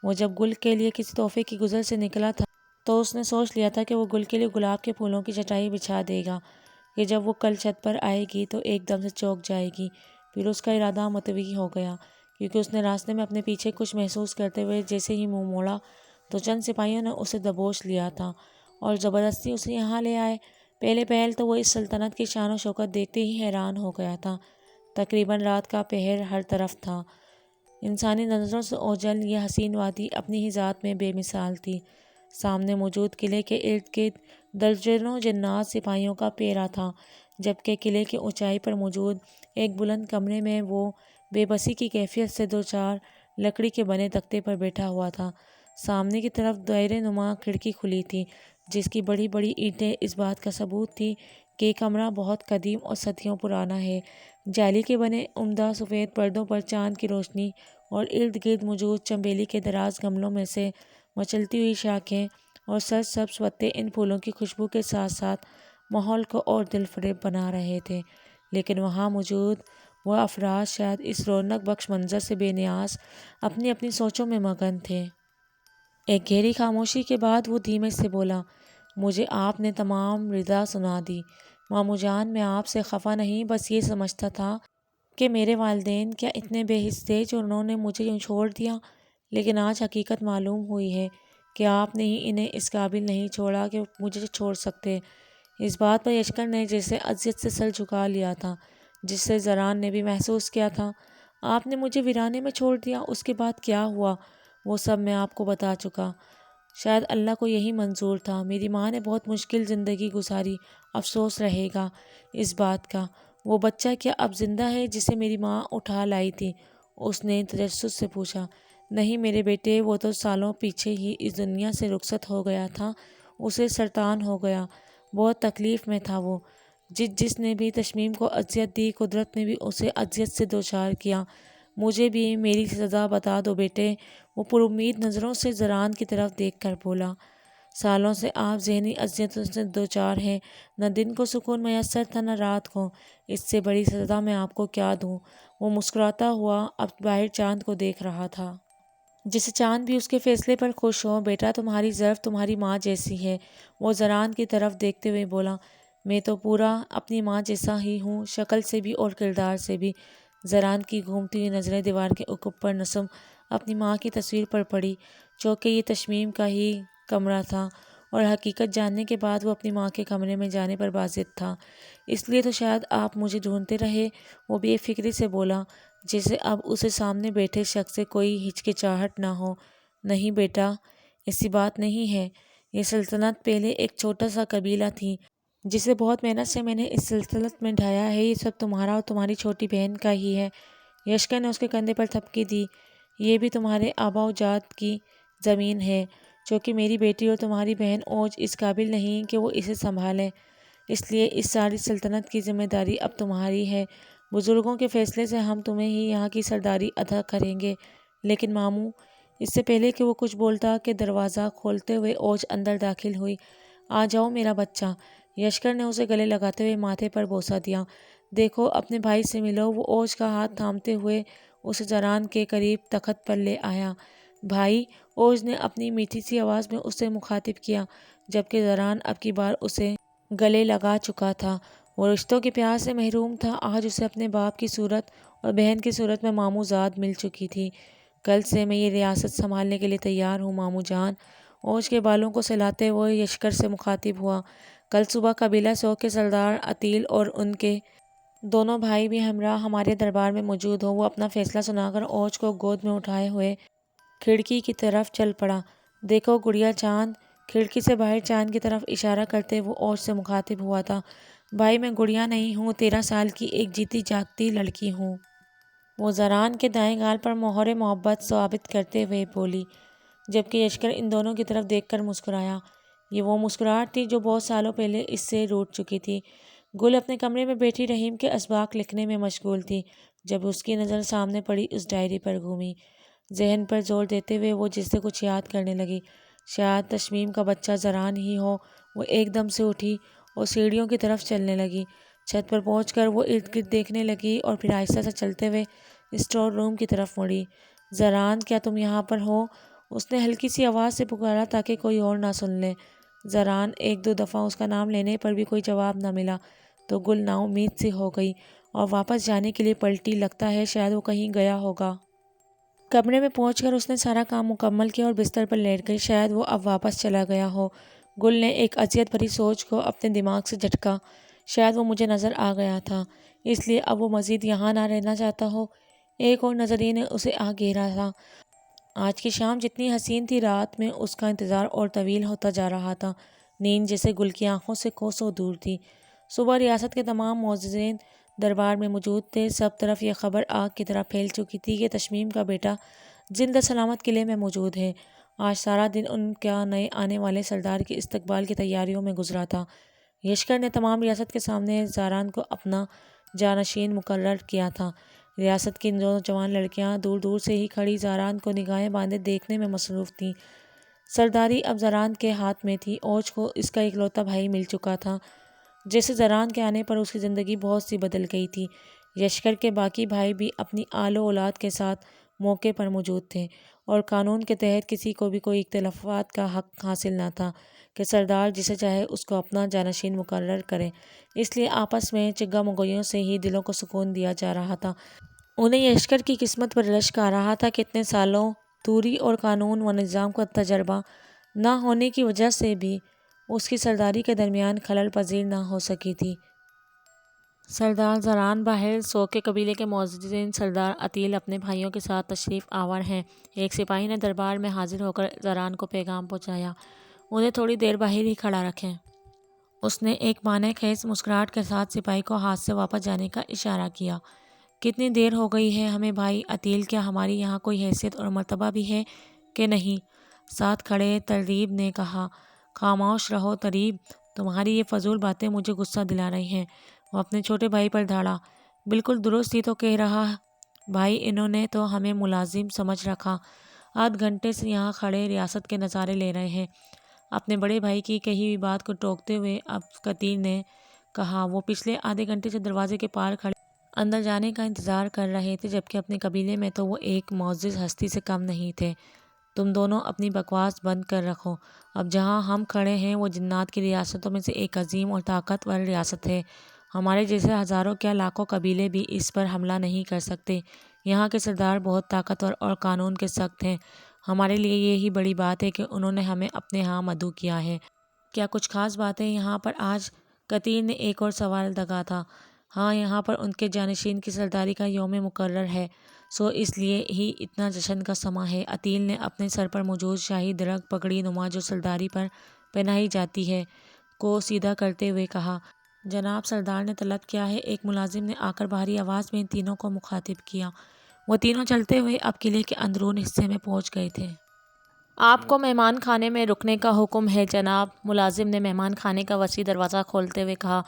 S1: وہ جب گل کے لیے کسی تحفے کی گزر سے نکلا تھا تو اس نے سوچ لیا تھا کہ وہ گل کے لیے گلاب کے پھولوں کی چٹائی بچھا دے گا کہ جب وہ کل چھت پر آئے گی تو ایک دم سے چونک جائے گی۔ پھر اس کا ارادہ متوی ہو گیا، کیونکہ اس نے راستے میں اپنے پیچھے کچھ محسوس کرتے ہوئے جیسے ہی منہ موڑا تو چند سپاہیوں نے اسے دبوچ لیا تھا اور زبردستی اسے یہاں لے آئے۔ پہلے پہل تو وہ اس سلطنت کی شان و شوکت دیکھتے ہی حیران ہو گیا تھا۔ تقریباً رات کا پہر ہر طرف تھا، انسانی نظروں سے اوجھل یہ حسین وادی اپنی ہی ذات میں بے مثال تھی۔ سامنے موجود قلعے کے ارد گرد درجنوں جنات سپاہیوں کا پیرا تھا، جبکہ قلعے کی اونچائی پر موجود ایک بلند کمرے میں وہ بے بسی کی کیفیت سے دوچار لکڑی کے بنے تختے پر بیٹھا ہوا تھا۔ سامنے کی طرف دائرے نما کھڑکی کھلی تھی، جس کی بڑی بڑی اینٹیں اس بات کا ثبوت تھی کہ یہ کمرہ بہت قدیم اور صدیوں پرانا ہے۔ جالی کے بنے عمدہ سفید پردوں پر چاند کی روشنی اور ارد گرد موجود چنبیلی کے دراز گملوں میں سے مچلتی ہوئی شاخیں اور سرسبز پتے ان پھولوں کی خوشبو کے ساتھ ساتھ ماحول کو اور دل فریب بنا رہے تھے۔ لیکن وہاں موجود وہ افراد شاید اس رونق بخش منظر سے بے نیاز اپنی اپنی سوچوں میں مگن تھے۔ ایک گہری خاموشی کے بعد وہ دھیمے سے بولا، مجھے آپ نے تمام رضا سنا دی ماموں جان، میں آپ سے خفا نہیں، بس یہ سمجھتا تھا کہ میرے والدین کیا اتنے بے حس تھے جو انہوں نے مجھے یوں چھوڑ دیا، لیکن آج حقیقت معلوم ہوئی ہے کہ آپ نے ہی انہیں اس قابل نہیں چھوڑا کہ مجھے چھوڑ سکتے۔ اس بات پر یشکر نے جیسے اذیت سے سر جھکا لیا تھا، جس سے زران نے بھی محسوس کیا تھا۔ آپ نے مجھے ویرانے میں چھوڑ دیا، اس کے بعد کیا ہوا وہ سب میں آپ کو بتا چکا۔ شاید اللہ کو یہی منظور تھا۔ میری ماں نے بہت مشکل زندگی گزاری، افسوس رہے گا اس بات کا۔ وہ بچہ کیا اب زندہ ہے جسے میری ماں اٹھا لائی تھی؟ اس نے تجسس سے پوچھا۔ نہیں میرے بیٹے، وہ تو سالوں پیچھے ہی اس دنیا سے رخصت ہو گیا تھا، اسے سرطان ہو گیا، بہت تکلیف میں تھا وہ۔ جس نے بھی تشمیم کو اذیت دی، قدرت نے بھی اسے اذیت سے دوچار کیا۔ مجھے بھی میری سزا بتا دو بیٹے، وہ پر امید نظروں سے زران کی طرف دیکھ کر بولا۔ سالوں سے آپ ذہنی اذیتوں سے دوچار ہیں، نہ دن کو سکون میسر تھا نہ رات کو، اس سے بڑی سزا میں آپ کو کیا دوں؟ وہ مسکراتا ہوا اب باہر چاند کو دیکھ رہا تھا، جسے چاند بھی اس کے فیصلے پر خوش ہو۔ بیٹا تمہاری ضرف تمہاری ماں جیسی ہے، وہ زران کی طرف دیکھتے ہوئے بولا۔ میں تو پورا اپنی ماں جیسا ہی ہوں، شکل سے بھی اور کردار سے بھی۔ زران کی گھومتی ہوئی نظریں دیوار کے عقب پر نصب اپنی ماں کی تصویر پر پڑی، چونکہ یہ تشمیم کا ہی کمرہ تھا اور حقیقت جاننے کے بعد وہ اپنی ماں کے کمرے میں جانے پر بازد تھا۔ اس لیے تو شاید آپ مجھے ڈھونڈتے رہے، وہ بے فکری سے بولا، جیسے اب اسے سامنے بیٹھے شخص سے کوئی ہچکچاہٹ نہ ہو۔ نہیں بیٹا، ایسی بات نہیں ہے، یہ سلطنت پہلے ایک چھوٹا سا قبیلہ تھی جسے بہت محنت سے میں نے اس سلطنت میں ڈھایا ہے، یہ سب تمہارا اور تمہاری چھوٹی بہن کا ہی ہے۔ یشکر نے اس کے کندھے پر تھپکی دی۔ یہ بھی تمہارے آبا و اجداد کی زمین ہے، چونکہ میری بیٹی اور تمہاری بہن اوج اس قابل نہیں کہ وہ اسے سنبھالیں، اس لیے اس ساری سلطنت کی ذمہ داری اب تمہاری ہے۔ بزرگوں کے فیصلے سے ہم تمہیں ہی یہاں کی سرداری عطا کریں گے۔ لیکن ماموں، اس سے پہلے کہ وہ کچھ بولتا کہ دروازہ کھولتے ہوئے اوج اندر داخل ہوئی۔ آ جاؤ میرا بچہ، یشکر نے اسے گلے لگاتے ہوئے ماتھے پر بوسہ دیا۔ دیکھو اپنے بھائی سے ملو۔ وہ اوج کا ہاتھ تھامتے ہوئے اسے زران کے قریب تخت پر لے آیا۔ بھائی، اوج نے اپنی میٹھی سی آواز میں اسے مخاطب کیا، جبکہ زران اب کی بار اسے گلے لگا چکا تھا۔ وہ رشتوں کے پیار سے محروم تھا، آج اسے اپنے باپ کی صورت اور بہن کی صورت میں ماموں زاد مل چکی تھی۔ کل سے میں یہ ریاست سنبھالنے کے لیے تیار ہوں ماموں جان۔ اوج کے بالوں کو سلاتے ہوئے یشکر سے مخاطب ہوا۔ کل صبح قبیلہ سوگ کے سردار عتیل اور ان کے دونوں بھائی بھی ہمراہ ہمارے دربار میں موجود ہوں۔ وہ اپنا فیصلہ سنا کر اوج کو گود میں اٹھائے ہوئے کھڑکی کی طرف چل پڑا۔ دیکھو گڑیا چاند، کھڑکی سے باہر چاند کی طرف اشارہ کرتے وہ اوج سے مخاطب ہوا تھا۔ بھائی میں گڑیا نہیں ہوں، 13 سال کی ایک جیتی جاگتی لڑکی ہوں۔ وہ زران کے دائیں گال پر مہر محبت ثابت کرتے ہوئے بولی، جبکہ یشکر ان دونوں کی طرف دیکھ کر مسکرایا۔ یہ وہ مسکراہٹ تھی جو بہت سالوں پہلے اس سے روٹ چکی تھی۔ گل اپنے کمرے میں بیٹھی رحیم کے اسباق لکھنے میں مشغول تھی جب اس کی نظر سامنے پڑی اس ڈائری پر گھومی۔ ذہن پر زور دیتے ہوئے وہ جس سے کچھ یاد کرنے لگی۔ شاید تشمیم کا بچہ زران ہی ہو۔ وہ ایک دم سے اٹھی اور سیڑھیوں کی طرف چلنے لگی۔ چھت پر پہنچ کر وہ ارد گرد دیکھنے لگی اور پھر آہستہ سے چلتے ہوئے اسٹور روم کی طرف مڑی۔ زران، کیا تم یہاں پر ہو؟ اس نے ہلکی سی آواز سے پکارا تاکہ کوئی اور نہ سن لے۔ زران، ایک دو دفعہ اس کا نام لینے پر بھی کوئی جواب نہ ملا تو گل نا امید سی ہو گئی اور واپس جانے کے لیے پلٹی۔ لگتا ہے شاید وہ کہیں گیا ہوگا۔ کمرے میں پہنچ کر اس نے سارا کام مکمل کیا اور بستر پر لیٹ گئی۔ شاید وہ اب واپس چلا گیا ہو۔ گل نے ایک اذیت بھری سوچ کو اپنے دماغ سے جھٹکا۔ شاید وہ مجھے نظر آ گیا تھا، اس لیے اب وہ مزید یہاں نہ رہنا چاہتا ہو۔ ایک اور نظریے نے اسے آ گھیرا تھا۔ آج کی شام جتنی حسین تھی، رات میں اس کا انتظار اور طویل ہوتا جا رہا تھا۔ نیند جیسے گل کی آنکھوں سے کوسوں دور تھی۔ صبح ریاست کے تمام معززین دربار میں موجود تھے۔ سب طرف یہ خبر آگ کی طرح پھیل چکی تھی کہ تشمیم کا بیٹا زندہ سلامت قلعے میں موجود ہے۔ آج سارا دن ان کا نئے آنے والے سردار کے استقبال کی تیاریوں میں گزرا تھا۔ یشکر نے تمام ریاست کے سامنے زاران کو اپنا جانشین مقرر کیا تھا۔ ریاست کی نوجوان لڑکیاں دور دور سے ہی کھڑی زاران کو نگاہیں باندھے دیکھنے میں مصروف تھیں۔ سرداری اب زاران کے ہاتھ میں تھی۔ اوج کو اس کا اکلوتا بھائی مل چکا تھا، جیسے زاران کے آنے پر اس کی زندگی بہت سی بدل گئی تھی۔ یشکر کے باقی بھائی بھی اپنی آل و اولاد کے ساتھ موقع پر موجود تھے اور قانون کے تحت کسی کو بھی کوئی اختلافات کا حق حاصل نہ تھا کہ سردار جسے چاہے اس کو اپنا جانشین مقرر کرے۔ اس لیے آپس میں چگا مگویوں سے ہی دلوں کو سکون دیا جا رہا تھا۔ انہیں یشکر کی قسمت پر رشک آ رہا تھا کہ اتنے سالوں دوری اور قانون و نظام کا تجربہ نہ ہونے کی وجہ سے بھی اس کی سرداری کے درمیان خلل پذیر نہ ہو سکی تھی۔ سردار زران باہر سوگ کے قبیلے کے معززین سردار عتیل اپنے بھائیوں کے ساتھ تشریف آور ہیں۔ ایک سپاہی نے دربار میں حاضر ہو کر زران کو پیغام پہنچایا، انہیں تھوڑی دیر باہر ہی کھڑا رکھیں۔ اس نے ایک معنی خیز مسکراہٹ کے ساتھ سپاہی کو ہاتھ سے واپس جانے کا اشارہ کیا۔ کتنی دیر ہو گئی ہے ہمیں بھائی عتیل، کیا ہماری یہاں کوئی حیثیت اور مرتبہ بھی ہے کہ نہیں؟ ساتھ کھڑے تریب نے کہا۔ خاموش رہو تریب، تمہاری یہ فضول باتیں مجھے غصہ دلا رہی ہیں۔ وہ اپنے چھوٹے بھائی پر دھاڑا۔ بالکل درست ہی تو کہہ رہا بھائی، انہوں نے تو ہمیں ملازم سمجھ رکھا، آدھ گھنٹے سے یہاں کھڑے ریاست کے نظارے لے رہے ہیں۔ اپنے بڑے بھائی کی کہی ہوئی بات کو ٹوکتے ہوئے اب قتیل نے کہا، وہ پچھلے آدھے گھنٹے سے دروازے کے پار کھڑے اندر جانے کا انتظار کر رہے تھے، جبکہ اپنے قبیلے میں تو وہ ایک معزز ہستی سے کم نہیں تھے۔ تم دونوں اپنی بکواس بند کر رکھو۔ اب جہاں ہم کھڑے ہیں وہ جنات کی ریاستوں میں سے ایک عظیم اور طاقتور ریاست ہے۔ ہمارے جیسے ہزاروں کیا لاکھوں قبیلے بھی اس پر حملہ نہیں کر سکتے۔ یہاں کے سردار بہت طاقتور اور قانون کے سخت ہیں۔ ہمارے لیے یہی بڑی بات ہے کہ انہوں نے ہمیں اپنے ہاں مدعو کیا ہے۔ کیا کچھ خاص باتیں یہاں پر آج؟ قتیل نے ایک اور سوال داغا تھا۔ ہاں، یہاں پر ان کے جانشین کی سرداری کا یوم مقرر ہے، سو اس لیے ہی اتنا جشن کا سماں ہے۔ عتیل نے اپنے سر پر موجود شاہی درخت پگڑی نما جو سرداری پر پہنائی جاتی ہے کو سیدھا کرتے ہوئے کہا، جناب سردار نے طلب کیا ہے۔ ایک ملازم نے آ کر بھاری آواز میں ان تینوں کو مخاطب کیا۔ وہ تینوں چلتے ہوئے اب قلعے کے اندرون حصے میں پہنچ گئے تھے۔ آپ کو مہمان خانے میں رکنے کا حکم ہے جناب، ملازم نے مہمان خانے کا وسیع دروازہ کھولتے ہوئے کہا۔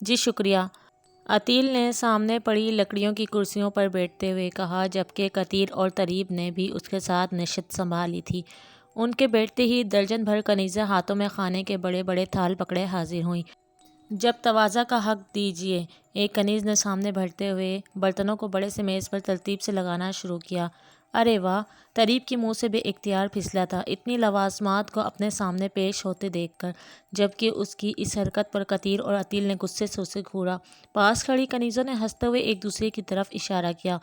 S1: جی شکریہ، عتیل نے سامنے پڑی لکڑیوں کی کرسیوں پر بیٹھتے ہوئے کہا، جبکہ قتیل اور تریب نے بھی اس کے ساتھ نشست سنبھالی تھی۔ ان کے بیٹھتے ہی درجن بھر کنیزیں ہاتھوں میں کھانے کے بڑے بڑے تھال پکڑے حاضر ہوئیں۔ جب تواضع کا حق دیجیے، ایک کنیز نے سامنے بڑھتے ہوئے برتنوں کو بڑے سے میز پر ترتیب سے لگانا شروع کیا۔ ارے واہ! طریب کے منہ سے بے اختیار پھسلا تھا اتنی لوازمات کو اپنے سامنے پیش ہوتے دیکھ کر، جبکہ اس کی اس حرکت پر قطیر اور عتیل نے غصے سے اسے گھورا۔ پاس کھڑی کنیزوں نے ہنستے ہوئے ایک دوسرے کی طرف اشارہ کیا۔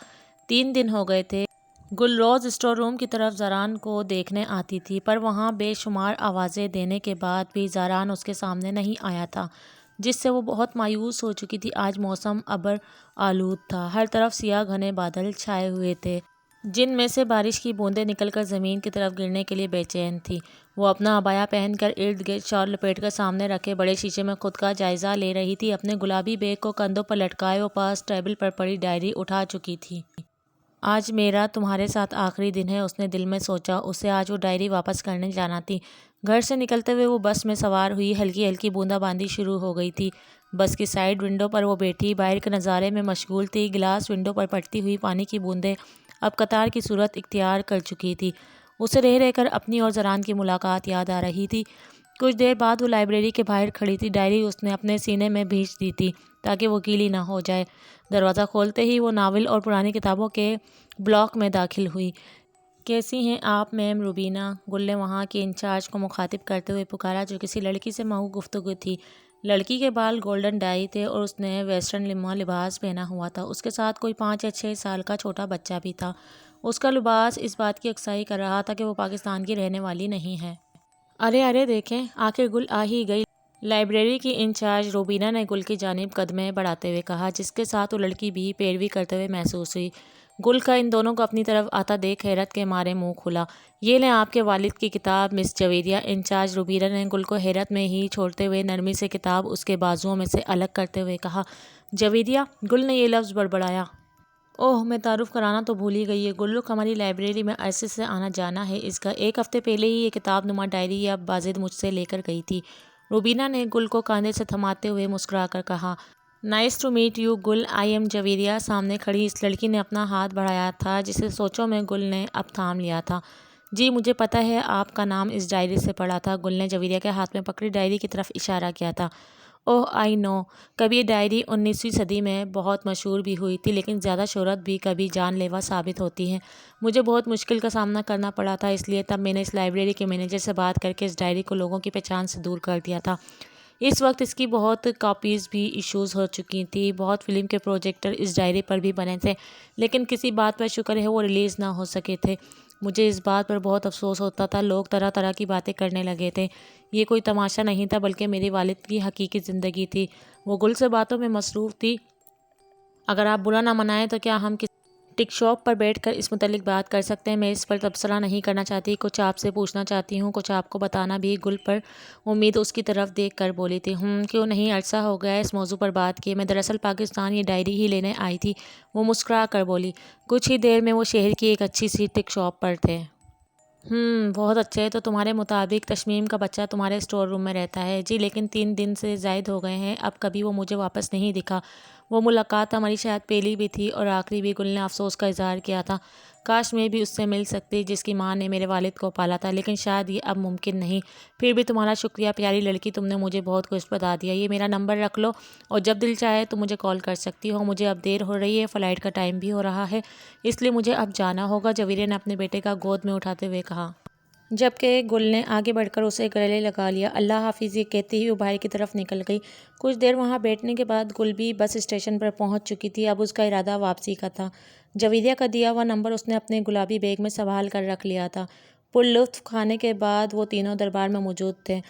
S1: 3 دن ہو گئے تھے گل روز اسٹور روم کی طرف زاران کو دیکھنے آتی تھی، پر وہاں بے شمار آوازیں دینے کے بعد بھی زاران اس کے سامنے نہیں آیا تھا، جس سے وہ بہت مایوس ہو چکی تھی۔ آج موسم ابر آلود تھا، ہر طرف سیاہ گھنے بادل چھائے ہوئے تھے، جن میں سے بارش کی بوندیں نکل کر زمین کی طرف گرنے کے لیے بے چین تھیں۔ وہ اپنا عبایا پہن کر ارد گرد شال لپیٹ کر سامنے رکھے بڑے شیشے میں خود کا جائزہ لے رہی تھی۔ اپنے گلابی بیگ کو کندھوں پر لٹکائے وہ پاس ٹیبل پر پڑی ڈائری اٹھا چکی تھی۔ آج میرا تمہارے ساتھ آخری دن ہے، اس نے دل میں سوچا۔ اسے آج وہ ڈائری واپس کرنے جانا تھی۔ گھر سے نکلتے ہوئے وہ بس میں سوار ہوئی۔ ہلکی ہلکی بوندا باندی شروع ہو گئی تھی۔ بس کی سائیڈ ونڈو پر وہ بیٹھی باہر کے نظارے میں مشغول تھی۔ گلاس ونڈو پر پڑتی ہوئی پانی کی بوندیں اب قطار کی صورت اختیار کر چکی تھی۔ اسے رہ رہ کر اپنی اور زاران کی ملاقات یاد آ رہی تھی۔ کچھ دیر بعد وہ لائبریری کے باہر کھڑی تھی۔ ڈائری اس نے اپنے سینے میں بھیج دی تھی تاکہ وہ گیلی نہ ہو جائے۔ دروازہ کھولتے ہی وہ ناول اور پرانی کتابوں کے بلاک میں داخل ہوئی۔ کیسی ہیں آپ میم روبینہ؟ گل نے وہاں کی انچارج کو مخاطب کرتے ہوئے پکارا، جو کسی لڑکی سے محو گفتگو تھی۔ لڑکی کے بال گولڈن ڈائی تھے اور اس نے ویسٹرن لباس پہنا ہوا تھا۔ اس کے ساتھ کوئی 5 یا 6 سال کا چھوٹا بچہ بھی تھا۔ اس کا لباس اس بات کی عکاسی کر رہا تھا کہ وہ پاکستان کی رہنے والی نہیں ہے۔ ارے ارے دیکھیں، آخر گل آ ہی گئی، لائبریری کی انچارج روبینہ نے گل کی جانب قدمیں بڑھاتے ہوئے کہا، جس کے ساتھ وہ لڑکی بھی پیروی کرتے ہوئے محسوس ہوئی۔ گل کا ان دونوں کو اپنی طرف آتا دیکھ حیرت کے مارے منہ کھلا۔ یہ لیں آپ کے والد کی کتاب مس جویریہ۔ انچارج روبینہ نے گل کو حیرت میں ہی چھوڑتے ہوئے نرمی سے کتاب اس کے بازوؤں میں سے الگ کرتے ہوئے کہا۔ جویریہ؟ گل نے یہ لفظ بڑبڑایا۔ اوہ، میں تعارف کرانا تو بھول ہی گئی۔ یہ گل رخ ہماری لائبریری میں عرصے سے آنا جانا ہے اس کا۔ 1 ہفتے پہلے ہی یہ کتاب نما ڈائری اب باضد مجھ سے لے کر گئی تھی۔ روبینہ نے گل کو کاندھے سے تھماتے ہوئے مسکرا کر کہا۔ Nice to meet you Gul, I am Javeria. سامنے کھڑی اس لڑکی نے اپنا ہاتھ بڑھایا تھا جسے سوچوں میں گل نے اب تھام لیا تھا۔ جی مجھے پتہ ہے، آپ کا نام اس ڈائری سے پڑھا تھا۔ گل نے جویریہ کے ہاتھ میں پکڑی ڈائری کی طرف اشارہ کیا تھا۔ اوہ آئی نو، کبھی یہ ڈائری 19ویں صدی میں بہت مشہور بھی ہوئی تھی، لیکن زیادہ شہرت بھی کبھی جان لیوا ثابت ہوتی ہے۔ مجھے بہت مشکل کا سامنا کرنا پڑا تھا، اس لیے تب میں نے اس لائبریری کے مینیجر سے بات کر کے اس ڈائری کو لوگوں کی پہچان سے دور کر دیا تھا۔ اس وقت اس کی بہت کاپیز بھی ایشوز ہو چکی تھیں، بہت فلم کے پروجیکٹر اس ڈائری پر بھی بنے تھے، لیکن کسی بات پر شکر ہے وہ ریلیز نہ ہو سکے تھے۔ مجھے اس بات پر بہت افسوس ہوتا تھا، لوگ طرح طرح کی باتیں کرنے لگے تھے۔ یہ کوئی تماشا نہیں تھا بلکہ میرے والد کی حقیقی زندگی تھی۔ وہ گل سے باتوں میں مصروف تھی۔ اگر آپ برا نہ منائیں تو کیا ہم کسی ٹک شاپ پر بیٹھ کر اس متعلق بات کر سکتے ہیں؟ میں اس پر تبصرہ نہیں کرنا چاہتی، کچھ آپ سے پوچھنا چاہتی ہوں، کچھ آپ کو بتانا بھی۔ گل پر امید اس کی طرف دیکھ کر بولی تھی۔ کیوں نہیں، عرصہ ہو گیا ہے اس موضوع پر بات کیے۔ میں دراصل پاکستان یہ ڈائری ہی لینے آئی تھی، وہ مسکرا کر بولی۔ کچھ ہی دیر میں وہ شہر کی ایک اچھی سی ٹک شاپ پر تھے۔ بہت اچھے، تو تمہارے مطابق تشمیم کا بچہ تمہارے اسٹور روم میں رہتا ہے؟ جی، لیکن 3 دن سے زائد ہو گئے ہیں، اب کبھی وہ مجھے واپس نہیں دکھا۔ وہ ملاقات ہماری شاید پہلی بھی تھی اور آخری بھی۔ گل نے افسوس کا اظہار کیا تھا۔ کاش میں بھی اس سے مل سکتی جس کی ماں نے میرے والد کو پالا تھا، لیکن شاید یہ اب ممکن نہیں۔ پھر بھی تمہارا شکریہ پیاری لڑکی، تم نے مجھے بہت کچھ بتا دیا۔ یہ میرا نمبر رکھ لو اور جب دل چاہے تو مجھے کال کر سکتی ہو۔ مجھے اب دیر ہو رہی ہے، فلائٹ کا ٹائم بھی ہو رہا ہے، اس لیے مجھے اب جانا ہوگا، جویریہ نے اپنے بیٹے کا گود میں اٹھاتے ہوئے کہا۔ جبکہ گل نے آگے بڑھ کر اسے گلے لگا لیا۔ اللہ حافظ، یہ کہتے ہی وہ باہر کی طرف نکل گئی۔ کچھ دیر وہاں بیٹھنے کے بعد گل بھی بس اسٹیشن پر پہنچ چکی تھی۔ اب اس کا ارادہ واپسی کا تھا۔ جویریہ کا دیا ہوا نمبر اس نے اپنے گلابی بیگ میں سنبھال کر رکھ لیا تھا۔ پرلطف کھانے کے بعد وہ تینوں دربار میں موجود تھے،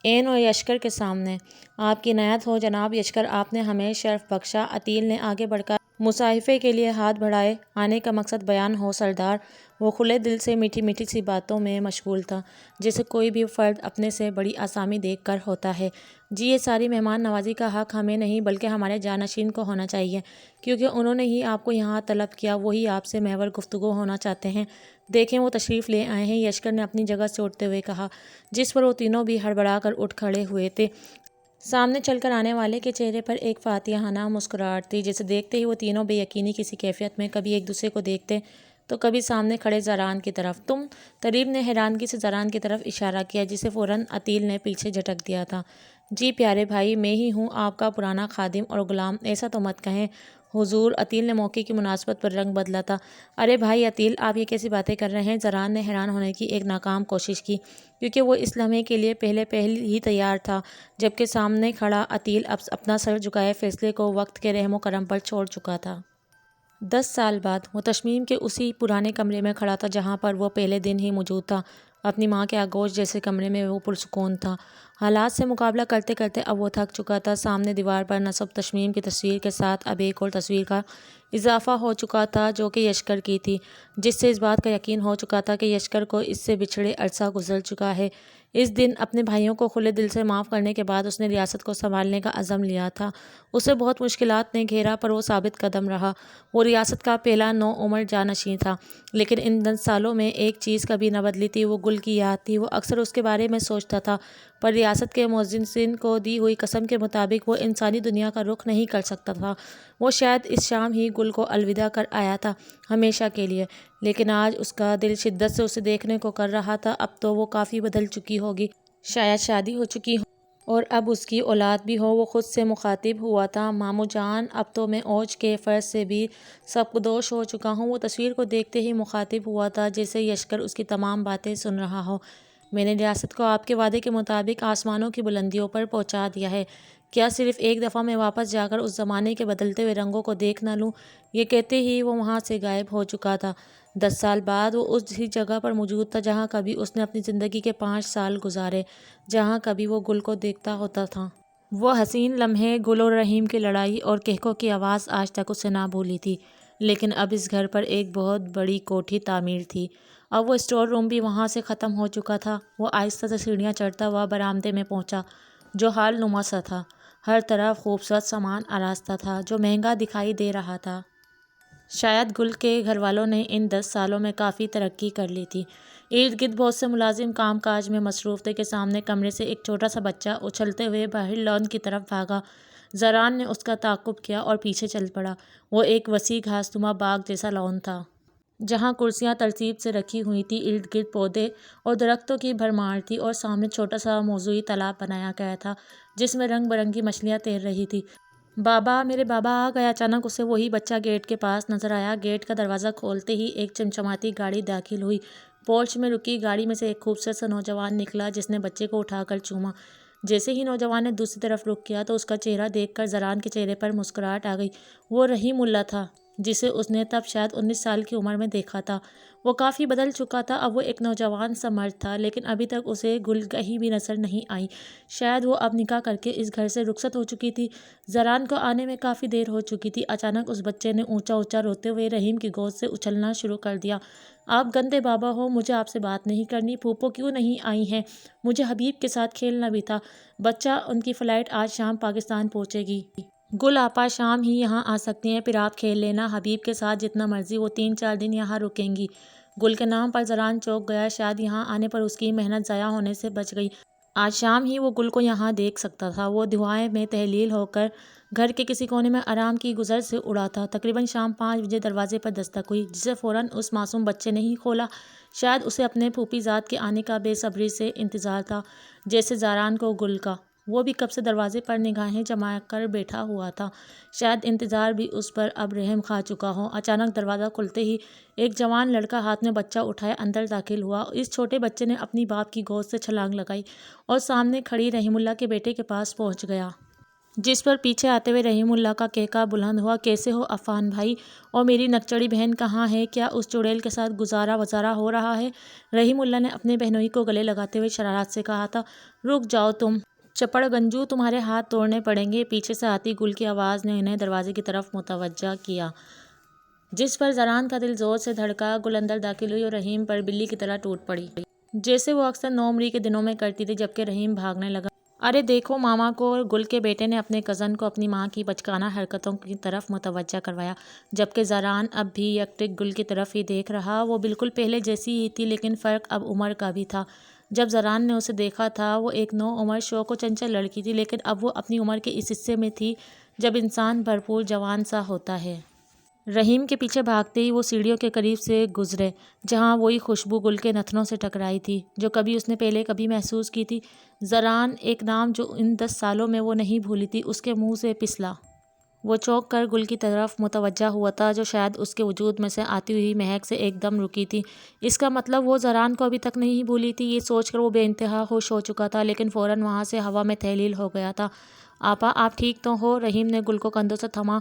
S1: عین اور یشکر کے سامنے۔ آپ کی عنایت ہو جناب یشکر، آپ نے ہمیں شرف بخشا۔ عتیل نے آگے بڑھ کر مصافحے کے لیے ہاتھ بڑھائے۔ آنے کا مقصد بیان ہو سردار۔ وہ کھلے دل سے میٹھی میٹھی سی باتوں میں مشغول تھا، جیسے کوئی بھی فرد اپنے سے بڑی آسامی دیکھ کر ہوتا ہے۔ جی، یہ ساری مہمان نوازی کا حق ہمیں نہیں بلکہ ہمارے جانشین کو ہونا چاہیے، کیونکہ انہوں نے ہی آپ کو یہاں طلب کیا، وہی آپ سے محور گفتگو ہونا چاہتے ہیں۔ دیکھیں وہ تشریف لے آئے ہیں، یشکر نے اپنی جگہ سے اٹھتے ہوئے کہا، جس پر وہ تینوں بھی ہڑبڑا کر اٹھ کھڑے ہوئے تھے۔ سامنے چل کر آنے والے کے چہرے پر ایک فاتحانہ مسکراہٹ تھی، جسے دیکھتے ہی وہ تینوں بے یقینی کسی کیفیت میں کبھی ایک دوسرے کو دیکھتے تو کبھی سامنے کھڑے زاران کی طرف۔ تم؟ طریب نے حیرانگی سے زاران کی طرف اشارہ کیا، جسے فوراً عتیل نے پیچھے جھٹک دیا تھا۔ جی پیارے بھائی، میں ہی ہوں آپ کا پرانا خادم اور غلام، ایسا تو مت کہیں حضور۔ عتیل نے موقع کی مناسبت پر رنگ بدلا تھا۔ ارے بھائی عتیل، آپ یہ کیسی باتیں کر رہے ہیں؟ زران نے حیران ہونے کی ایک ناکام کوشش کی، کیونکہ وہ اس لمحے کے لیے پہلے ہی تیار تھا جبکہ سامنے کھڑا عتیل اب اپنا سر جھکائے فیصلے کو وقت کے رحم و کرم پر چھوڑ چکا تھا۔ 10 سال بعد وہ تشمیم کے اسی پرانے کمرے میں کھڑا تھا جہاں پر وہ پہلے دن ہی موجود تھا۔ اپنی ماں کے آغوش جیسے کمرے میں وہ پرسکون تھا۔ حالات سے مقابلہ کرتے کرتے اب وہ تھک چکا تھا۔ سامنے دیوار پر نصب تشمیم کی تصویر کے ساتھ اب ایک اور تصویر کا اضافہ ہو چکا تھا جو کہ یشکر کی تھی، جس سے اس بات کا یقین ہو چکا تھا کہ یشکر کو اس سے بچھڑے عرصہ گزر چکا ہے۔ اس دن اپنے بھائیوں کو کھلے دل سے معاف کرنے کے بعد اس نے ریاست کو سنبھالنے کا عزم لیا تھا۔ اسے بہت مشکلات نے گھیرا پر وہ ثابت قدم رہا۔ وہ ریاست کا پہلا نوعمر جانشین تھا، لیکن ان 10 سالوں میں ایک چیز کبھی نہ بدلی تھی، وہ گل کی یاد تھی۔ وہ اکثر اس کے بارے میں سوچتا تھا، پر ریاست کے مؤذن کو دی ہوئی قسم کے مطابق وہ انسانی دنیا کا رخ نہیں کر سکتا تھا۔ وہ شاید اس شام ہی گل کو الوداع کر آیا تھا، ہمیشہ کے لیے، لیکن آج اس کا دل شدت سے اسے دیکھنے کو کر رہا تھا۔ اب تو وہ کافی بدل چکی ہوگی، شاید شادی ہو چکی ہو اور اب اس کی اولاد بھی ہو۔ وہ خود سے مخاطب ہوا تھا، ماموں جان، اب تو میں اوج کے فرض سے بھی سبکدوش ہو چکا ہوں۔ وہ تصویر کو دیکھتے ہی مخاطب ہوا تھا جیسے یشکر اس کی تمام باتیں سن رہا ہو۔ میں نے ریاست کو آپ کے وعدے کے مطابق آسمانوں کی بلندیوں پر پہنچا دیا ہے، کیا صرف ایک دفعہ میں واپس جا کر اس زمانے کے بدلتے ہوئے رنگوں کو دیکھ نہ لوں؟ یہ کہتے ہی وہ وہاں سے غائب ہو چکا تھا۔ 10 سال بعد وہ اسی جگہ پر موجود تھا جہاں کبھی اس نے اپنی زندگی کے 5 سال گزارے، جہاں کبھی وہ گل کو دیکھتا ہوتا تھا۔ وہ حسین لمحے، گل اور رحیم کی لڑائی اور کہکوں کی آواز آج تک اسے نہ بھولی تھی، لیکن اب اس گھر پر ایک بہت بڑی کوٹھی تعمیر تھی۔ اب وہ اسٹور روم بھی وہاں سے ختم ہو چکا تھا۔ وہ آہستہ سے سیڑھیاں چڑھتا ہوا برآمدے میں پہنچا جو حال نما سا تھا۔ ہر طرف خوبصورت سامان آراستہ تھا جو مہنگا دکھائی دے رہا تھا۔ شاید گل کے گھر والوں نے ان 10 سالوں میں کافی ترقی کر لی تھی۔ ارد گرد بہت سے ملازم کام کاج میں مصروف تھے کہ سامنے کمرے سے ایک چھوٹا سا بچہ اچھلتے ہوئے باہر لان کی طرف بھاگا۔ زران نے اس کا تعاقب کیا اور پیچھے چل پڑا۔ وہ ایک وسیع گھاس نما باغ جیسا لان تھا جہاں کرسیاں ترتیب سے رکھی ہوئی تھیں، ارد گرد پودے اور درختوں کی بھرمار تھی اور سامنے چھوٹا سا موضوعی تالاب بنایا گیا تھا جس میں رنگ برنگی مچھلیاں تیر رہی تھیں۔ بابا، میرے بابا آ گئے! اچانک اسے وہی بچہ گیٹ کے پاس نظر آیا۔ گیٹ کا دروازہ کھولتے ہی ایک چمچماتی گاڑی داخل ہوئی۔ پورچ میں رکی گاڑی میں سے ایک خوبصورت سا نوجوان نکلا جس نے بچے کو اٹھا کر چوما۔ جیسے ہی نوجوان نے دوسری طرف رخ کیا تو اس کا چہرہ دیکھ کر زران کے چہرے پر مسکراہٹ آ گئی۔ وہ رحیم اللہ تھا جسے اس نے تب شاید 19 سال کی عمر میں دیکھا تھا۔ وہ کافی بدل چکا تھا، اب وہ ایک نوجوان سا مرد تھا، لیکن ابھی تک اسے گل کہیں بھی نظر نہیں آئی۔ شاید وہ اب نکاح کر کے اس گھر سے رخصت ہو چکی تھی۔ زران کو آنے میں کافی دیر ہو چکی تھی۔ اچانک اس بچے نے اونچا اونچا روتے ہوئے رحیم کی گود سے اچھلنا شروع کر دیا۔ آپ گندے بابا ہو، مجھے آپ سے بات نہیں کرنی۔ پھوپھو کیوں نہیں آئی ہیں؟ مجھے حبیب کے ساتھ کھیلنا بھی تھا۔ بچہ، ان کی فلائٹ آج شام پاکستان پہنچے گی۔ گل آپا شام ہی یہاں آ سکتی ہیں، پھر آپ کھیل لینا حبیب کے ساتھ جتنا مرضی۔ وہ 3-4 دن یہاں رکیں گی۔ گل کے نام پر زران چونک گیا۔ شاید یہاں آنے پر اس کی محنت ضائع ہونے سے بچ گئی۔ آج شام ہی وہ گل کو یہاں دیکھ سکتا تھا۔ وہ دعائیں میں تحلیل ہو کر گھر کے کسی کونے میں آرام کی گزر سے اڑا تھا۔ تقریباً شام 5 بجے دروازے پر دستک ہوئی جسے فوراً اس معصوم بچے نے ہی کھولا۔ شاید اسے اپنے پھوپھی زاد کے آنے کا بے صبری سے انتظار تھا، جیسے زران کو گل کا۔ وہ بھی کب سے دروازے پر نگاہیں جما کر بیٹھا ہوا تھا۔ شاید انتظار بھی اس پر اب رحم کھا چکا ہو۔ اچانک دروازہ کھلتے ہی ایک جوان لڑکا ہاتھ میں بچہ اٹھائے اندر داخل ہوا۔ اس چھوٹے بچے نے اپنی باپ کی گود سے چھلانگ لگائی اور سامنے کھڑی رحیم اللہ کے بیٹے کے پاس پہنچ گیا، جس پر پیچھے آتے ہوئے رحیم اللہ کا کہکا بلند ہوا، کیسے ہو عفان بھائی؟ اور میری نکچڑی بہن کہاں ہے؟ کیا اس چڑیل کے ساتھ گزارا وزارا ہو رہا ہے؟ رحیم اللہ نے اپنے بہنوئی کو گلے لگاتے ہوئے شرارت سے کہا تھا۔ رک جاؤ تم چپڑ گنجو، تمہارے ہاتھ توڑنے پڑیں گے۔ پیچھے سے آتی گل کی آواز نے انہیں دروازے کی طرف متوجہ کیا، جس پر زران کا دل زور سے دھڑکا۔ گل اندر داخل ہوئی اور رحیم پر بلی کی طرح ٹوٹ پڑی، جیسے وہ اکثر نوعمری کے دنوں میں کرتی تھی، جبکہ رحیم بھاگنے لگا۔ ارے دیکھو ماما کو! گل کے بیٹے نے اپنے کزن کو اپنی ماں کی بچکانہ حرکتوں کی طرف متوجہ کروایا، جبکہ زران اب بھی یکٹک گل کی طرف ہی دیکھ رہا۔ وہ بالکل پہلے جیسی ہی تھی، لیکن فرق اب عمر کا بھی تھا۔ جب زران نے اسے دیکھا تھا وہ ایک نوعمر شوخ و چنچل لڑکی تھی، لیکن اب وہ اپنی عمر کے اس حصے میں تھی جب انسان بھرپور جوان سا ہوتا ہے۔ رحیم کے پیچھے بھاگتے ہی وہ سیڑھیوں کے قریب سے گزرے جہاں وہی خوشبو گل کے نتنوں سے ٹکرائی تھی جو کبھی اس نے پہلے کبھی محسوس کی تھی۔ زران، ایک نام جو ان 10 سالوں میں وہ نہیں بھولی تھی، اس کے منہ سے پسلا۔ وہ چونک کر گل کی طرف متوجہ ہوا تھا جو شاید اس کے وجود میں سے آتی ہوئی مہک سے ایک دم رکی تھی۔ اس کا مطلب وہ زران کو ابھی تک نہیں بھولی تھی۔ یہ سوچ کر وہ بے انتہا خوش ہو چکا تھا، لیکن فوراً وہاں سے ہوا میں تحلیل ہو گیا تھا۔ آپا، آپ ٹھیک تو ہو؟ رحیم نے گل کو کندھوں سے تھما۔